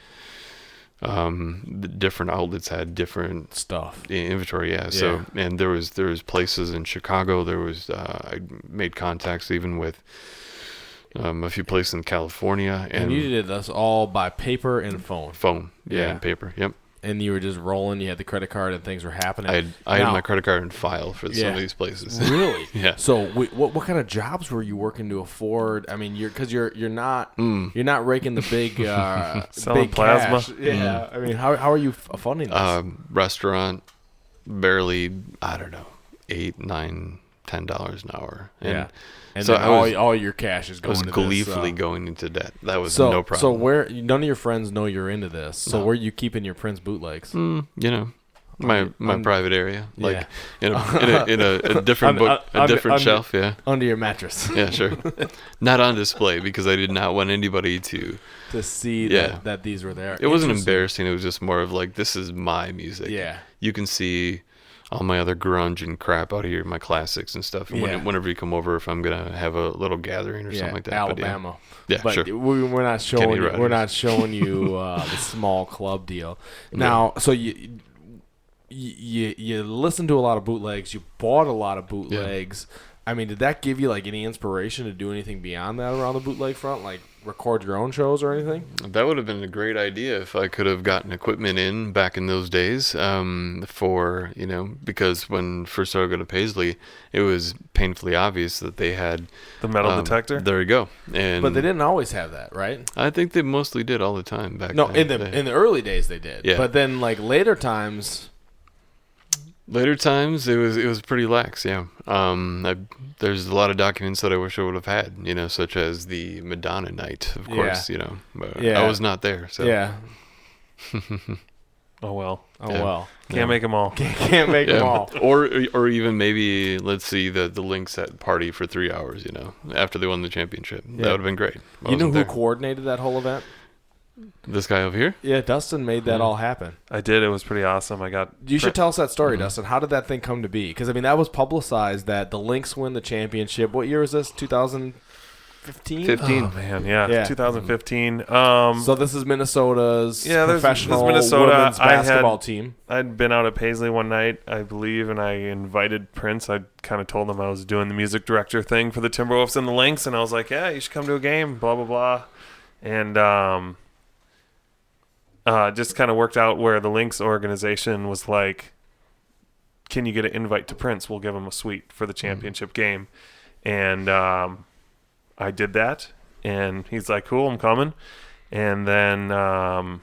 the different outlets had different Stuff. inventory. Yeah. So and there was places in Chicago. There was I made contacts even with a few places in California, And you did this all by paper and phone. Yeah, and paper. Yep. And you were just rolling. You had the credit card, and things were happening. I had my credit card in file for some of these places. Really? Yeah. So, what kind of jobs were you working to afford? I mean, you're not raking the big Selling big plasma. cash. Yeah. I mean, how are you funding this? Restaurant, barely, I don't know, $8, $9, $10 an hour. And so then all your cash is I going was into gleefully this. going into debt. That was no problem. So where none of your friends know you're into this. So where are you keeping your Prince bootlegs? My private area, like in a different different shelf. Yeah, under your mattress. Yeah, sure. Not on display because I did not want anybody to see that these were there. It wasn't embarrassing. It was just more of like, this is my music. Yeah, you can see all my other grunge and crap out here, my classics and stuff. And whenever you come over, if I'm gonna have a little gathering or something like that, Alabama. But sure. We're not showing you. We're not showing you the small club deal. Now, so you listened to a lot of bootlegs. You bought a lot of bootlegs. Yeah. I mean, did that give you like any inspiration to do anything beyond that around the bootleg front, like record your own shows or anything? That would have been a great idea if I could have gotten equipment in back in those days. Because when first started going to Paisley, it was painfully obvious that they had the metal detector. There you go. But they didn't always have that, right? I think they mostly did all the time back then. No, in the early days they did. Yeah. But then like later times, it was pretty lax. Yeah. There's a lot of documents that I wish I would have had, such as the Madonna night, of course, but I was not there. So. Yeah. Oh well. Oh Yeah. well. Can't make them all. Can't make them all. Or even maybe let's see the Lynx at party for 3 hours. After they won the championship, that would have been great. You know who coordinated that whole event? This guy over here? Yeah, Dustin made that all happen. I did. It was pretty awesome. You should tell us that story, Dustin. How did that thing come to be? Because, I mean, that was publicized that the Lynx win the championship. What year was this? 2015? 15. Oh, man, yeah. 2015. So this is Minnesota's professional women's basketball team. I'd been out at Paisley one night, I believe, and I invited Prince. I kind of told him I was doing the music director thing for the Timberwolves and the Lynx, and I was like, yeah, you should come to a game, blah, blah, blah. And just kind of worked out where the Lynx organization was like, can you get an invite to Prince? We'll give him a suite for the championship game. And I did that, and he's like, cool, I'm coming. And then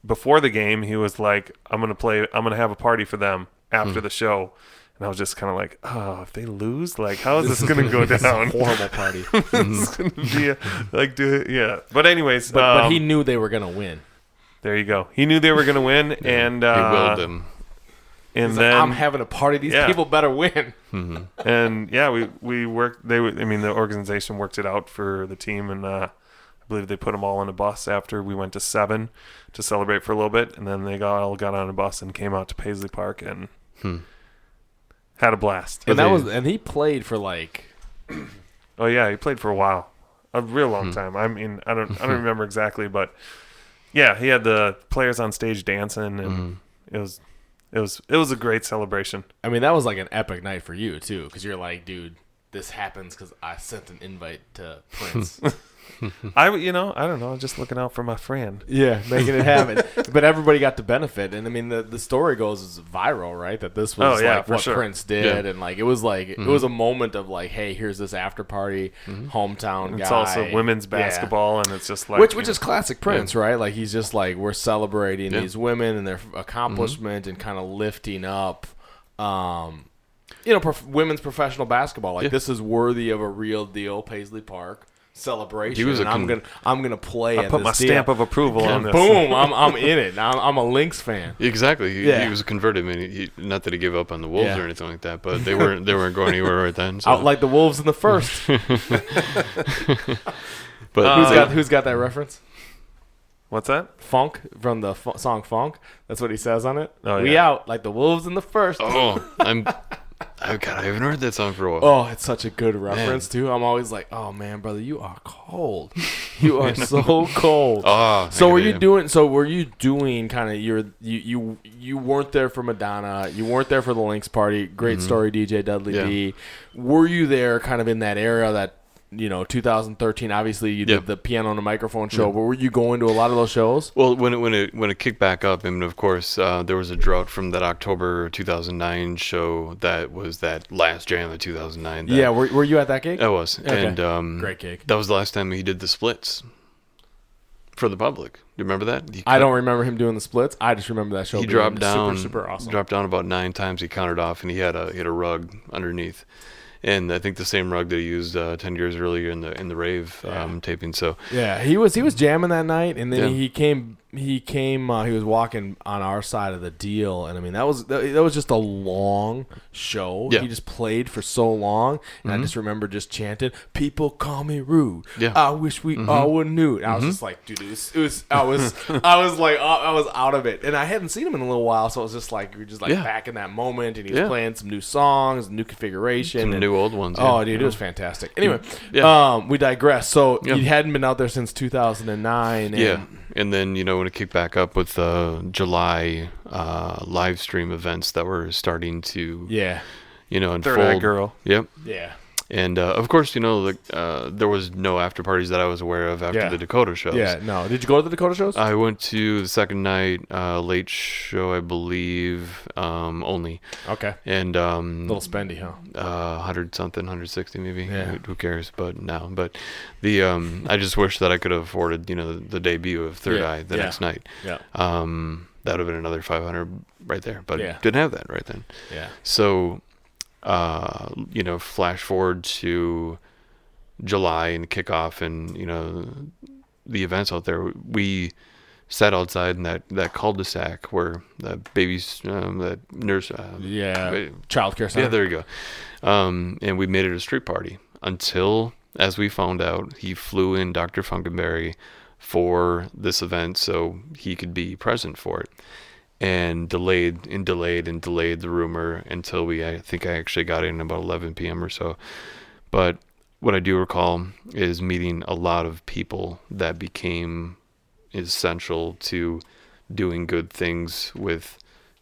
before the game, he was like, I'm going to have a party for them after the show. And I was just kind of like, oh, if they lose, like, how is this going to go down? Horrible party. It's going to be yeah. But anyways. But he knew they were going to win. There you go. He knew they were going to win, and he willed them. And He's then like, I'm having a party. These people better win. And yeah, we worked. The organization worked it out for the team, and I believe they put them all on a bus after we went to 7 to celebrate for a little bit, and then they all got on a bus and came out to Paisley Park and had a blast. And he played for like. Oh yeah, he played for a while, a real long time. I mean, I don't remember exactly, but. Yeah, he had the players on stage dancing, and it was a great celebration. I mean, that was like an epic night for you too, because you're like, dude, this happens because I sent an invite to Prince. I don't know, just looking out for my friend. Yeah, making it happen. But everybody got to benefit, and I mean, the story goes is viral, right? That this was what Prince did, and like it was like it was a moment of like, hey, here's this after party, hometown guy. It's also women's basketball, and it's just like which is classic Prince, right? Like he's just like, we're celebrating these women and their accomplishment and kind of lifting up. Women's professional basketball. Like this is worthy of a real deal. Paisley Park celebration. He was I'm gonna play. I put my stamp of approval on this. Boom! I'm in it. I'm a Lynx fan. Exactly. He was converted. I mean, not that he gave up on the Wolves or anything like that, but they weren't going anywhere right then. So. Out like the Wolves in the first. But who's got that reference? What's that? Funk from the song Funk. That's what he says on it. Oh, we out like the Wolves in the first. Oh, I haven't heard that song for a while. Oh, it's such a good reference too. I'm always like, oh man, brother, you are cold. You are so cold. Oh, so were you doing kind of you weren't there for Madonna, you weren't there for the Lynx party. Great story, DJ Dudley B. Were you there kind of in that era that 2013? Obviously, you did the piano and a microphone show. But were you going to a lot of those shows? Well, when it kicked back up, and of course, there was a drought from that October 2009 show. That was that last jam of 2009. Yeah, were you at that gig? I was, okay. And great gig. That was the last time he did the splits for the public. Do you remember that? I don't remember him doing the splits. I just remember that show. He dropped down, super awesome. Dropped down about 9 times. He counted off, and he had a rug underneath. And I think the same rug that he used 10 years earlier in the rave taping. So yeah, he was jamming that night, and then he came. He was walking on our side of the deal, and I mean that was just a long show. Yeah. He just played for so long, and I just remember just chanting, "People call me rude. Yeah. I wish we all would knew." And I was just like, dude, I was out of it, and I hadn't seen him in a little while, so it was just like we were just like back in that moment, and he was playing some new songs, new configuration, some new old ones. Oh, dude, it was fantastic. Anyway, we digress. So you hadn't been out there since 2009. And then, when it kicked back up with the July live stream events that were starting to, unfold. Third Eye Girl. Yep. Yeah. And, of course, there was no after parties that I was aware of after the Dakota shows. Yeah, no. Did you go to the Dakota shows? I went to the second night, late show, I believe, only. Okay. And a little spendy, huh? 100-something, 160 maybe. Yeah. Who cares? But no. But the I just wish that I could have afforded, the debut of Third Eye the next night. Yeah. That would have been another 500 right there. But didn't have that right then. Yeah. So, flash forward to July and kickoff and, the events out there. We sat outside in that cul-de-sac where the babies, that nurse, childcare center. yeah, there you go. And we made it a street party until, as we found out, he flew in Dr. Funkenberry for this event so he could be present for it, and delayed the rumor until I think I actually got in about 11 p.m. or so. But what I do recall is meeting a lot of people that became essential to doing good things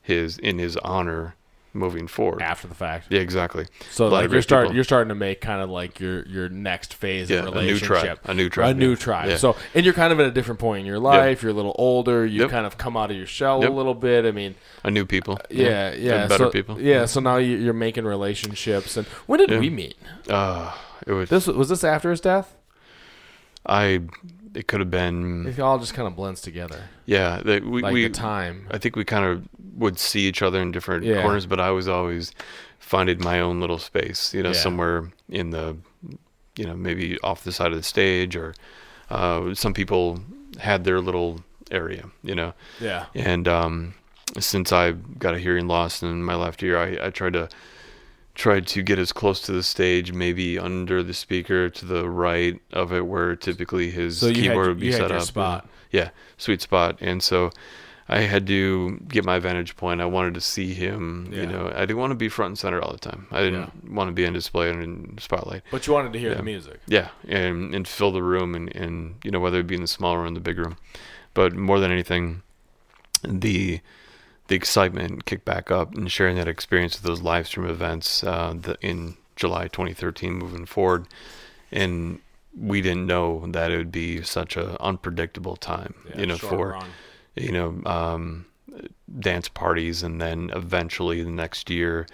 in his honor moving forward After the fact. Yeah, exactly. So like you're starting to make kind of like your next phase of relationship. A new tribe. Yeah. So, and you're kind of at a different point in your life. You're a little older. You kind of come out of your shell a little bit. I mean, a new people. Yeah. Better people. Yeah. So now you're making relationships. And when did we meet? Was this after his death? It could have been. It all just kind of blends together. Yeah, the time. I think we kind of would see each other in different corners, but I was always finding my own little space, somewhere in the, maybe off the side of the stage, or some people had their little area, Yeah. And since I got a hearing loss in my left ear, I tried to get as close to the stage, maybe under the speaker to the right of it, where typically his keyboard would be set up. Spot. Yeah, sweet spot. And so I had to get my vantage point. I wanted to see him. I didn't want to be front and center all the time. I didn't want to be on display and in spotlight. But you wanted to hear the music. Yeah, and fill the room, and whether it be in the small room or in the big room. But more than anything, the excitement kicked back up, and sharing that experience with those live stream events in July 2013 moving forward. And we didn't know that it would be such an unpredictable time, for dance parties. And then eventually the next year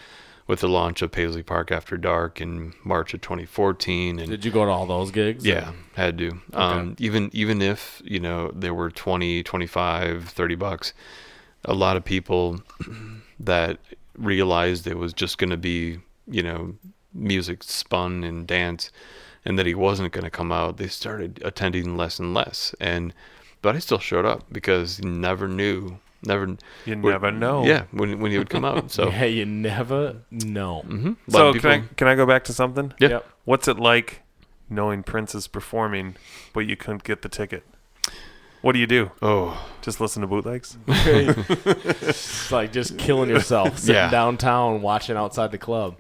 with the launch of Paisley Park After Dark in March of 2014. And did you go to all those gigs? Yeah, had to. Okay. Even if, they were $20, $25, $30, a lot of people that realized it was just going to be, music spun and dance, and that he wasn't going to come out, they started attending less and less. But I still showed up because you never know. You never know. Yeah, when he would come out. So yeah, you never know. Mm-hmm. So can I go back to something? Yeah. Yep. What's it like knowing Prince is performing, but you couldn't get the ticket? What do you do? Oh, just listen to bootlegs? It's like just killing yourself, sitting downtown watching outside the club.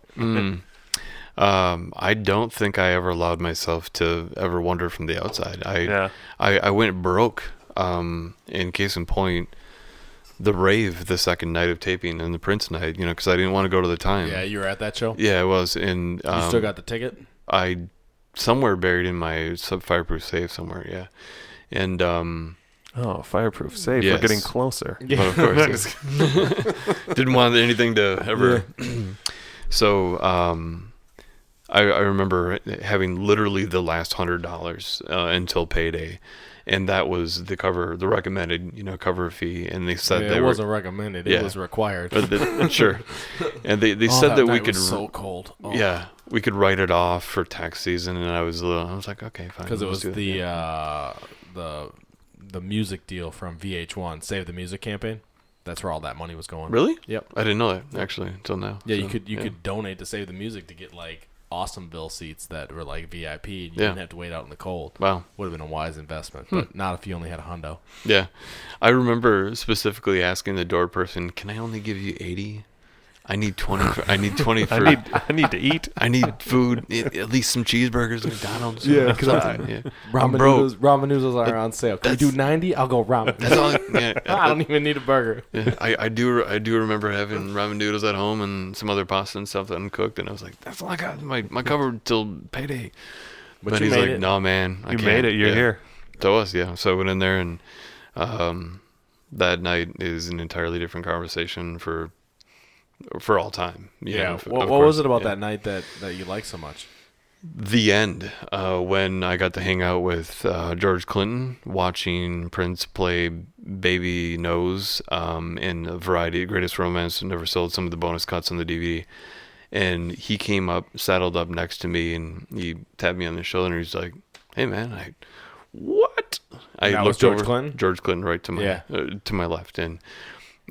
I don't think I ever allowed myself to ever wander from the outside. I went broke. In case in point, the rave the second night of taping and the Prince night, because I didn't want to go to the time. Yeah, you were at that show? Yeah, I was. And you still got the ticket? I somewhere buried in my fireproof safe somewhere. Yeah. And fireproof safe. Yes. We're getting closer. Yeah. But of course, didn't want anything to ever. Yeah. So I remember having literally the last $100 until payday, and that was the recommended cover fee. And they said it wasn't recommended; it was required. Sure. And they said that we could. Was so cold. Oh. Yeah, we could write it off for tax season, and I was like, okay, fine. Because it was the music deal from VH1, Save the Music campaign. That's where all that money was going. Really? Yep. I didn't know that actually until now. Yeah, so, you could donate to Save the Music to get like Awesomeville seats that were like VIP. And you didn't have to wait out in the cold. Wow. Would have been a wise investment, but not if you only had a hundo. Yeah. I remember specifically asking the door person, "Can I only give you 80? I need 20. I need 20 for. I need to eat. I need food. At least some cheeseburgers, McDonald's. Yeah, because ramen noodles are on sale. Can we do 90? I'll go ramen. That's all. I don't even need a burger. Yeah, I do remember having ramen noodles at home and some other pasta and stuff that uncooked, and I was like, that's all I got. My cover till payday. But he's like, no, man, I can't. You made it. You're here. So I was, So I went in there, and that night is an entirely different conversation for all time. What was it about that night that you liked so much? The end, when I got to hang out with George Clinton, watching Prince play Baby Knows in a variety of Greatest Romance Never Sold, some of the bonus cuts on the DVD. And he came up, saddled up next to me, and he tapped me on the shoulder, and he's like, "Hey, man, what?" I that looked was George over, Clinton? George Clinton right to my left, and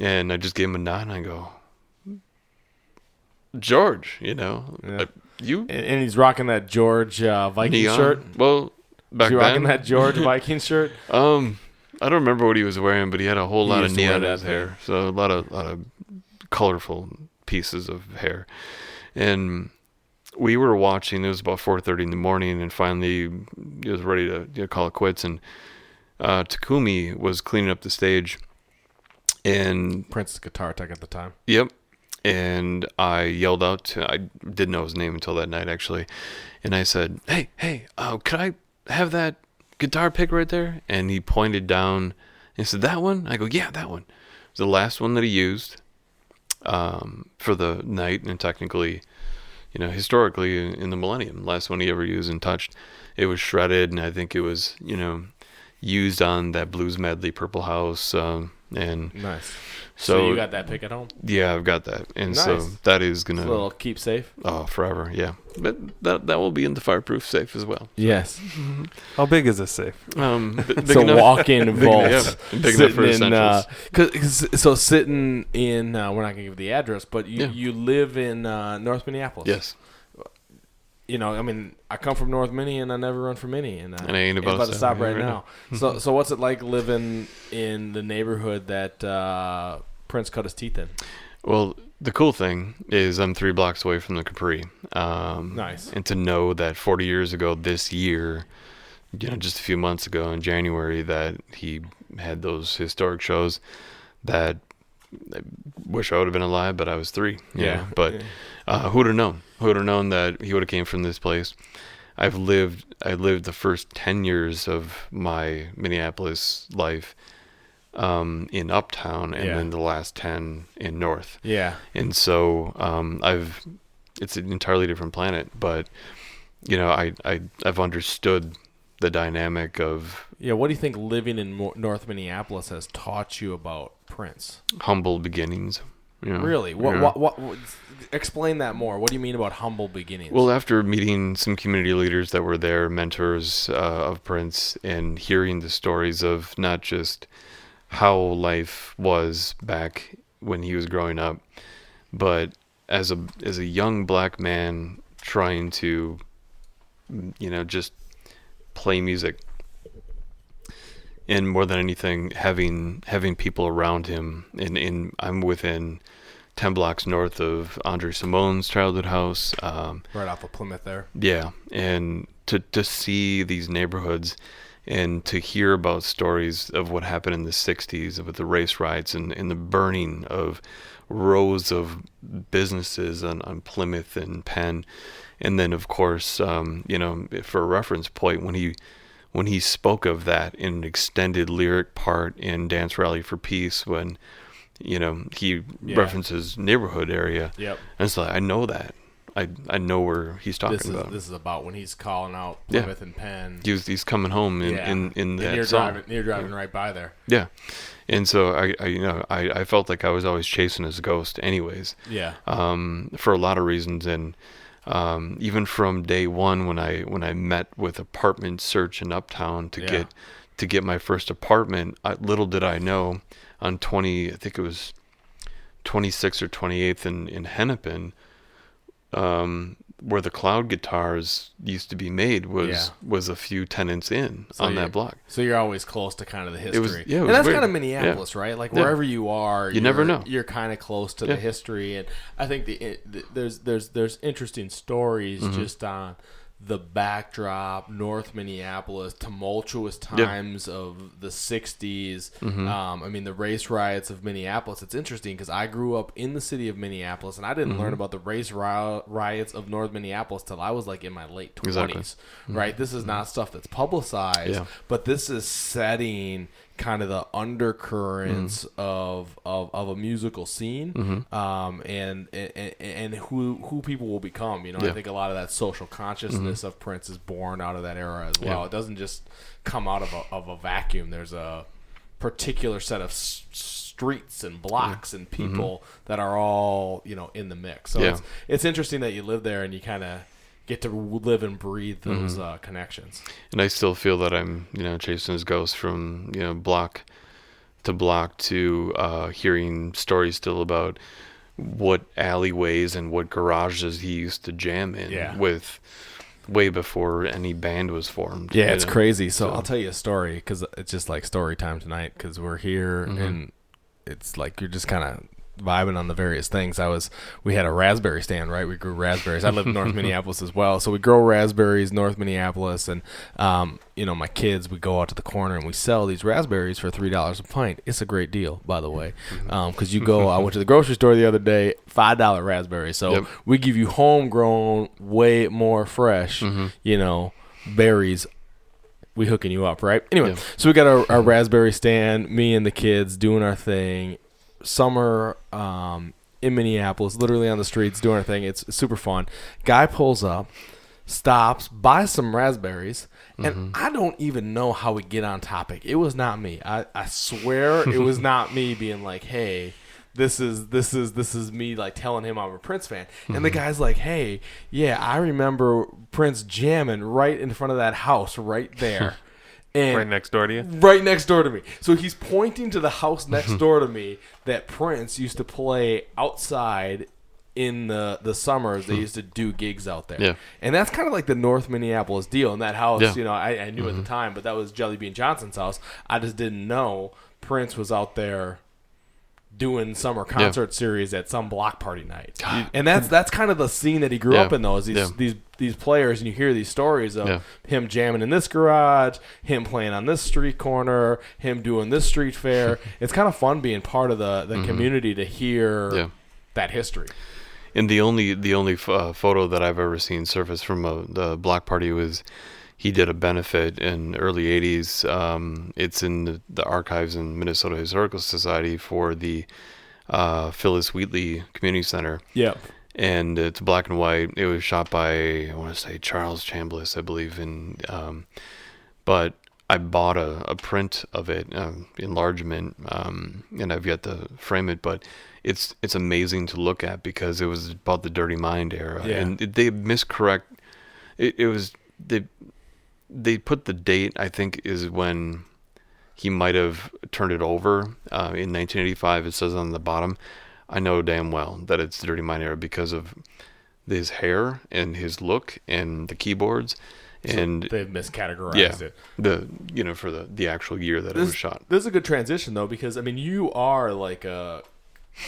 I just gave him a nod, and I go, George, Yeah. you And he's rocking that George Viking neon? shirt. Well, back Is he rocking then, that George Viking shirt? I don't remember what he was wearing, but he had a whole He lot of used to wear neon in that his hair, so a lot of colorful pieces of hair. And we were watching. It was about 4:30 in the morning, and finally, he was ready to call it quits. And Takumi was cleaning up the stage, and Prince's guitar tech at the time. yep. And I yelled out I didn't know his name until that night, actually. And I said, hey, could I have that guitar pick right there? And he pointed down and he said, that one? I go, yeah, that one. It's the last one that he used for the night, and technically, historically in the millennium, last one he ever used and touched. It was shredded, and I think it was, used on that blues medley, Purple House, and Nice. so you got that pick at home? yeah, I've got that, and so Nice. that is It's a gonna little keep safe. forever, yeah. But that will be in the fireproof safe as well. Yes. How big is this safe? Big It's a enough- walk-in vault. yeah, big enough for essentials. So sitting in, we're not gonna give the address, but Yeah. you live in North Minneapolis. Yes, I come from North Minnie, and I never run for Minnie, and I ain't about to to stop say right right now. So what's it like living in the neighborhood that Prince cut his teeth in? well, the cool thing is I'm 3 blocks away from the Capri. Nice. And to know that 40 years ago this year, just a few months ago in January, that he had those historic shows, that I wish I would have been alive, but I was 3. But who would have known? Who would have known that he would have came from this place? I lived the first 10 years of my Minneapolis life in Uptown, and then the last 10 in North. Yeah. And so it's an entirely different planet, but I've understood the dynamic of What do you think living in North Minneapolis has taught you about Prince? humble beginnings. Really? What explain that more. What do you mean about humble beginnings? Well, after meeting some community leaders that were there, mentors of Prince, and hearing the stories of not just how life was back when he was growing up, but as a young black man trying to, just play music, and more than anything, having people around him. I'm within 10 blocks north of Andre Simone's childhood house. Right off of Plymouth there. Yeah, and to see these neighborhoods and to hear about stories of what happened in the 60s with the race riots and the burning of rows of businesses on Plymouth and Penn. And then, of course, for a reference point, when he spoke of that in an extended lyric part in Dance Rally for Peace, when he references neighborhood area. Yep. And it's like, I know that. I know where he's talking about. This is about when he's calling out Plymouth and Penn. He's coming home in that song. You're driving right by there. Yeah. And so I felt like I was always chasing his ghost anyways. Yeah. For a lot of reasons. And even from day one when I met with Apartment Search in Uptown to get my first apartment, little did I know, on I think it was 26th or 28th in Hennepin, where the Cloud guitars used to be made was a few tenants in on that block. So you're always close to kind of the history. It was and that's weird. kind of Minneapolis, right? Like wherever you are, you never know. You're kind of close to the history, and I think there's interesting stories just on the backdrop, North Minneapolis, tumultuous times of the 60s. The race riots of Minneapolis. It's interesting because I grew up in the city of Minneapolis, and I didn't learn about the race riots of North Minneapolis till I was like in my late 20s. Exactly. Right? This is not stuff that's publicized, but this is setting kind of the undercurrents of a musical scene, and who people will become. I think a lot of that social consciousness of Prince is born out of that era as well. It doesn't just come out of a vacuum. There's a particular set of streets and blocks and people that are all in the mix. So it's interesting that you live there and you kind of get to live and breathe those connections. And I still feel that I'm, chasing his ghost from, block to block to hearing stories still about what alleyways and what garages he used to jam in with way before any band was formed. Yeah, it's crazy. So I'll tell you a story because it's just like story time tonight because we're here and it's like you're just kind of vibing on the various things. We had a raspberry stand, right? We grew raspberries. I live in North Minneapolis as well, so we grow raspberries North Minneapolis, and my kids, we go out to the corner and we sell these raspberries for $3 a pint. It's a great deal, by the way, because I went to the grocery store the other day, $5 raspberries. So we give you homegrown, way more fresh, berries. We hooking you up, right? Anyway, so we got our raspberry stand, me and the kids doing our thing. Summer in Minneapolis, literally on the streets doing our thing. It's super fun. Guy pulls up, stops, buys some raspberries, and I don't even know how we get on topic. It was not me. I swear it was not me being like, hey, this is me like telling him I'm a Prince fan. And the guy's like, hey, yeah, I remember Prince jamming right in front of that house right there. And right next door to you? Right next door to me. So he's pointing to the house next door to me that Prince used to play outside in the summers. They used to do gigs out there. Yeah. And that's kind of like the North Minneapolis deal. In that house, I knew at the time, but that was Jelly Bean Johnson's house. I just didn't know Prince was out there doing summer concert series at some block party night. And that's kind of the scene that he grew up in, though, is these players, and you hear these stories of him jamming in this garage, him playing on this street corner, him doing this street fair. It's kind of fun being part of the community to hear that history. And the only photo that I've ever seen surface from the block party was he did a benefit in early 80s. It's in the archives in Minnesota Historical Society for the Phyllis Wheatley Community Center. Yeah. And it's black and white. It was shot by, I want to say, Charles Chambliss, I believe. But I bought a print of it, enlargement, and I've yet to frame it. But it's amazing to look at because it was about the Dirty Mind era. Yeah. And they miscorrect. They put the date, I think, is when he might have turned it over in 1985. It says on the bottom. I know damn well that it's the Dirty Mind era because of his hair and his look and the keyboards. And so they've miscategorized it. For the actual year that it was shot. This is a good transition, though, because, I mean, you are like a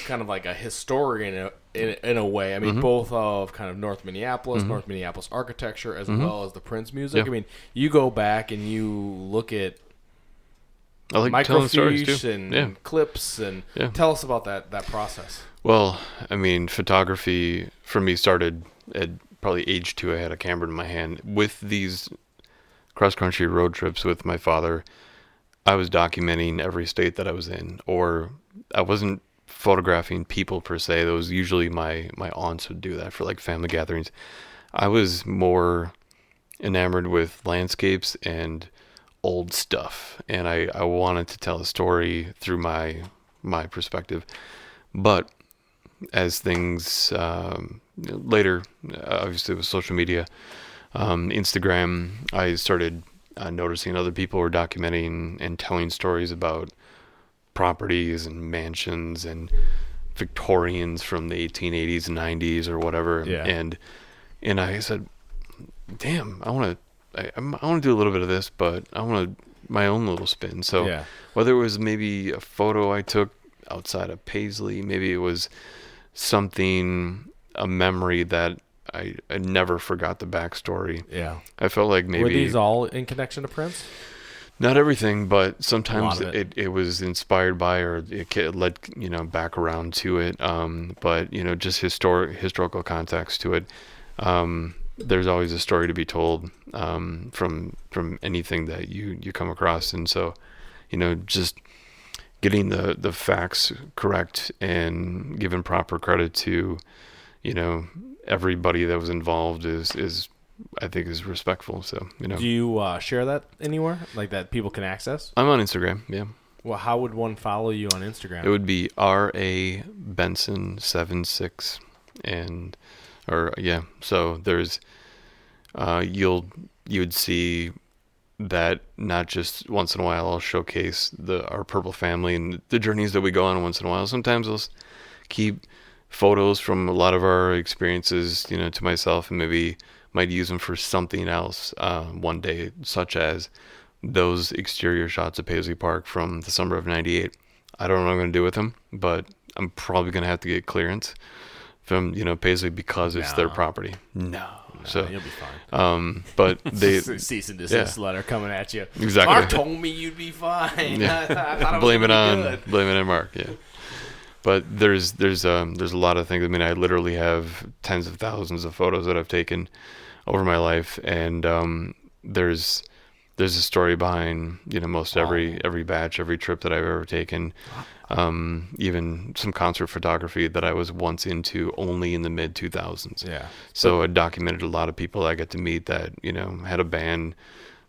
kind of like a historian in a way. I mean, both of kind of North Minneapolis architecture, as well as the Prince music. I mean, you go back and you look at I like telling stories too. And clips, and tell us about that process. Well, I mean, photography for me started at probably age 2. I had a camera in my hand. With these cross-country road trips with my father, I was documenting every state that I was in, or I wasn't photographing people per se. That was usually my aunts would do that for like family gatherings. I was more enamored with landscapes and old stuff, and I wanted to tell a story through my perspective. But as things later, obviously with social media, Instagram, I started noticing other people were documenting and telling stories about properties and mansions and Victorians from the 1880s and 90s or whatever. And I said, damn, I want to do a little bit of this, but I want my own little spin. So whether it was maybe a photo I took outside of Paisley, maybe it was something, a memory that I never forgot the backstory. Yeah. I felt like maybe... Were these all in connection to Prince? Not everything, but sometimes it was inspired by, or it led, back around to it. But, just historical context to it. There's always a story to be told from anything that you come across. And so, just getting the facts correct and giving proper credit to, everybody that was involved is I think is respectful. So, Do you share that anywhere, like that people can access? I'm on Instagram, yeah. Well, how would one follow you on Instagram? It would be R.A. Benson 76, so there's you would see that not just once in a while I'll showcase our Purple family and the journeys that we go on once in a while. Sometimes I'll keep photos from a lot of our experiences, to myself, and maybe might use them for something else one day, such as those exterior shots of Paisley Park from the summer of '98. I don't know what I'm going to do with them, but I'm probably going to have to get clearance from, Paisley because it's their property. No, so you'll be fine. But they cease and desist letter coming at you. Exactly. Mark told me you'd be fine. Yeah. I thought blame it on Mark. Yeah. But there's a lot of things. I mean, I literally have tens of thousands of photos that I've taken over my life, and there's a story behind most every batch, every trip that I've ever taken. Even some concert photography that I was once into only in the mid 2000s. Yeah. So I documented a lot of people I got to meet that had a band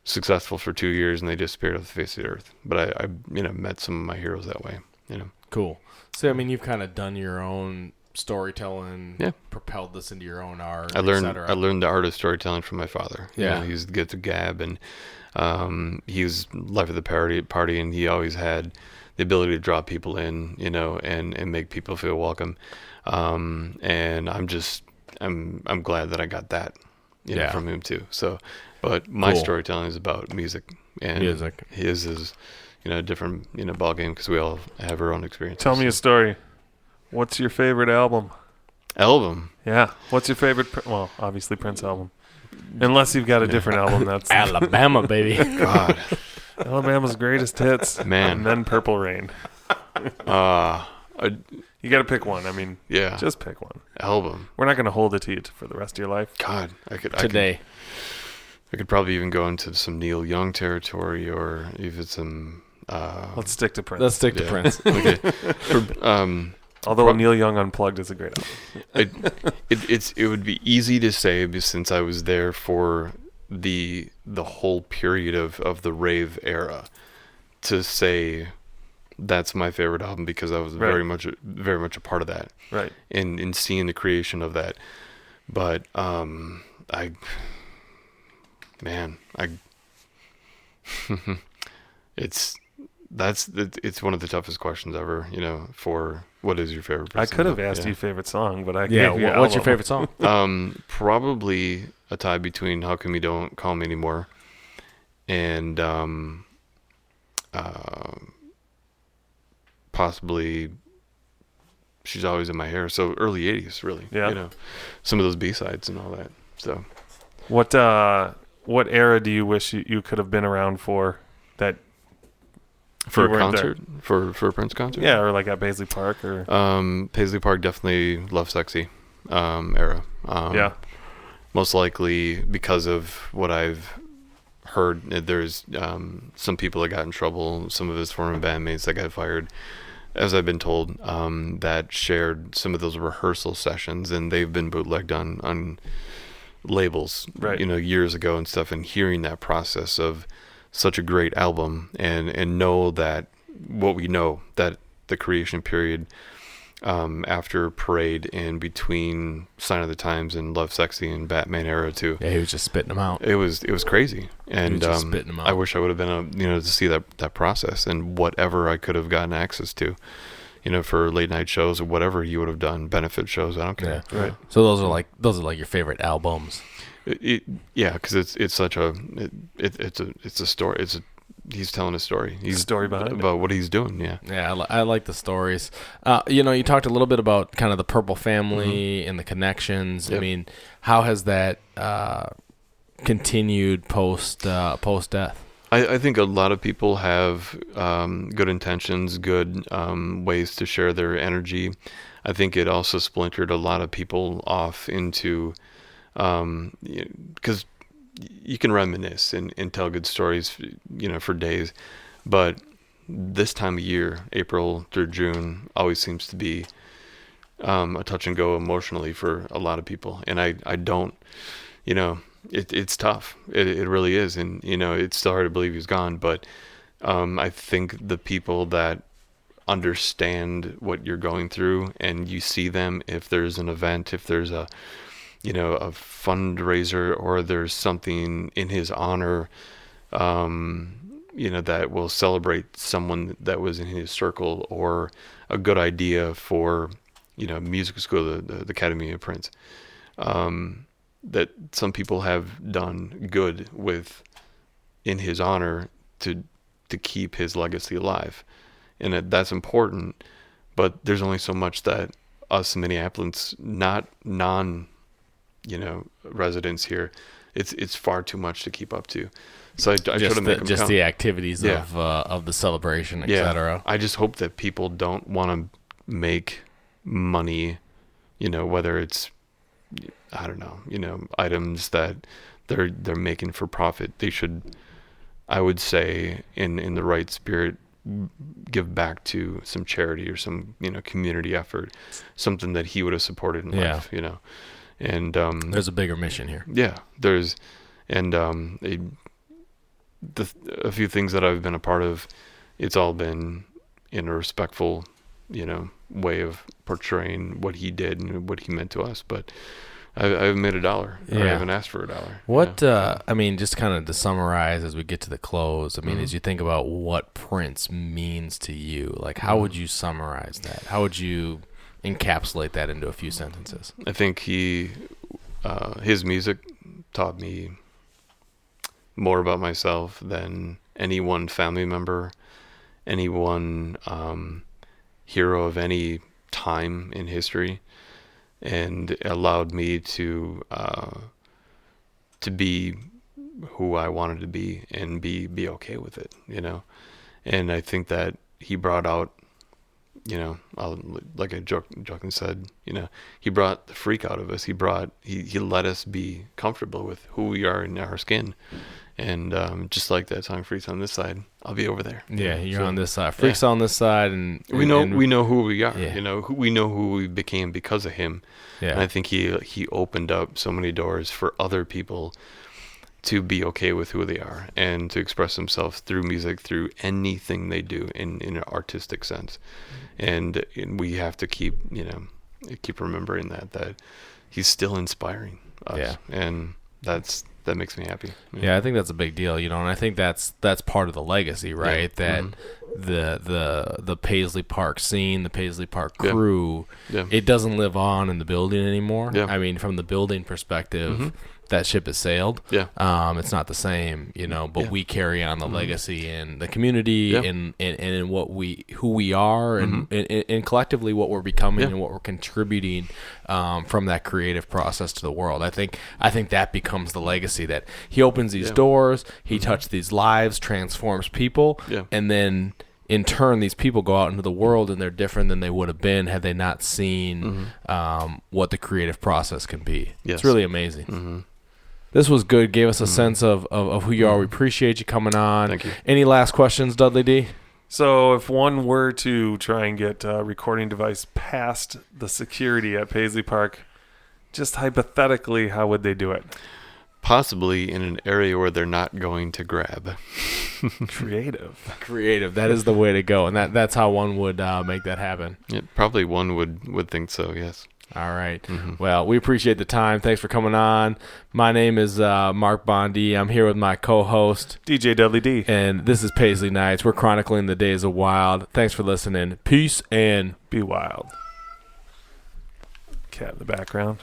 successful for 2 years and they disappeared off the face of the earth. But I met some of my heroes that way. Cool. So I mean, you've kind of done your own storytelling. Yeah. Propelled this into your own art. I learned the art of storytelling from my father. Yeah. He's the gift of gab, and he was life of the party, and he always had the ability to draw people in, and make people feel welcome. And I'm glad that I got that, from him too. So, but my storytelling is about music, and his is, a different, ball game because we all have our own experiences. Tell me a story. What's your favorite album? Yeah. What's your favorite? Well, obviously Prince album. Unless you've got a different album that's Alabama, baby. God. Alabama's greatest hits. Man. And then Purple Rain. You got to pick one. I mean, yeah. Just pick one. Album. We're not going to hold it to you for the rest of your life. God, I could probably even go into some Neil Young territory, or even some. Let's stick to Prince. Let's stick to Prince. Okay. Although Neil Young Unplugged is a great album. It would be easy to say, since I was there for the whole period of the rave era, to say that's my favorite album because I was very much a part of that. Right. In seeing the creation of that. But it's one of the toughest questions ever, for what is your favorite person. I could have asked you favorite song, but I gave you what's your favorite song? Probably a tie between How Come You Don't Call Me Anymore and possibly She's Always in My Hair. So early 80s, really. Yeah. Some of those B-sides and all that. So what era do you wish you could have been around for that? For a concert? For a Prince concert? Yeah, or like at Paisley Park or Paisley Park, definitely Love Sexy era. Yeah. Most likely because of what I've heard. There's some people that got in trouble, some of his former bandmates that got fired, as I've been told, that shared some of those rehearsal sessions, and they've been bootlegged on labels, right. Years ago and stuff, and hearing that process of such a great album and know that what we know, that the creation period after Parade and between Sign of the Times and Love Sexy and Batman era too. Yeah, he was just spitting them out. It was crazy. And he was just spitting them out. I wish I would have been to see that process and whatever I could have gotten access to, for late night shows or whatever you would have done, benefit shows, I don't care. Yeah, right. So those are like your favorite albums. Yeah, because it's such a it's a story. He's telling a story. He's a story behind about what he's doing. Yeah. Yeah, I like the stories. You talked a little bit about kind of the Purple family and the connections. Yep. I mean, how has that continued post death? I think a lot of people have good intentions, good ways to share their energy. I think it also splintered a lot of people off into because you can reminisce and tell good stories, for days, but this time of year, April through June, always seems to be a touch and go emotionally for a lot of people, and I don't, it's tough. It really is, and it's still hard to believe he's gone, but I think the people that understand what you're going through, and you see them if there's an event, if there's a fundraiser, or there's something in his honor, that will celebrate someone that was in his circle, or a good idea for, music school, the Academy of Prince, that some people have done good with in his honor to keep his legacy alive. And that's important, but there's only so much that us Minneapolis, not residents here, it's far too much to keep up to. So I try to make them just count. the activities of the celebration, etc. I just hope that people don't want to make money, whether it's, I don't know, items that they're making for profit. They should, I would say, in the right spirit, give back to some charity or some community effort, something that he would have supported in life. And there's a bigger mission here. Yeah, there's, and a few things that I've been a part of, it's all been in a respectful, way of portraying what he did and what he meant to us. But I haven't made $1. I haven't asked for $1. What, I mean, just kind of to summarize as we get to the close, I mean, as you think about what Prince means to you, like, how would you summarize that? How would you encapsulate that into a few sentences? I think his music taught me more about myself than any one family member, any one hero of any time in history, and allowed me to be who I wanted to be and be okay with it, And I think that he brought out, like I joking said, he brought the freak out of us. He let us be comfortable with who we are in our skin. And just like that song, "Freaks on This Side," I'll be over there. Yeah, you're on this side. Freaks on this side, and we know who we are. Yeah. We know who we became because of him. Yeah. And I think he opened up so many doors for other people to be okay with who they are and to express themselves through music, through anything they do in an artistic sense. And we have to keep remembering that he's still inspiring us. Yeah. And that makes me happy. Yeah, I think that's a big deal, and I think that's part of the legacy, right? That the Paisley Park scene, the Paisley Park crew, it doesn't live on in the building anymore. Yeah. I mean, from the building perspective, that ship has sailed. Yeah. It's not the same, but we carry on the legacy and the community and in who we are and collectively what we're becoming and what we're contributing from that creative process to the world. I think that becomes the legacy, that he opens these doors, he touched these lives, transforms people, and then in turn, these people go out into the world and they're different than they would have been had they not seen what the creative process can be. Yes. It's really amazing. This was good. Gave us a sense of who you are. We appreciate you coming on. Thank you. Any last questions, Dudley D? So if one were to try and get a recording device past the security at Paisley Park, just hypothetically, how would they do it? Possibly in an area where they're not going to grab. Creative. That is the way to go. And that's how one would make that happen. Yeah, probably one would think so, yes. All right. Well, we appreciate the time. Thanks for coming on. My name is Mark Bondi. I'm here with my co-host, DJ Dudley D. And this is Paisley Nights. We're chronicling the days of wild. Thanks for listening. Peace and be wild. Cat in the background.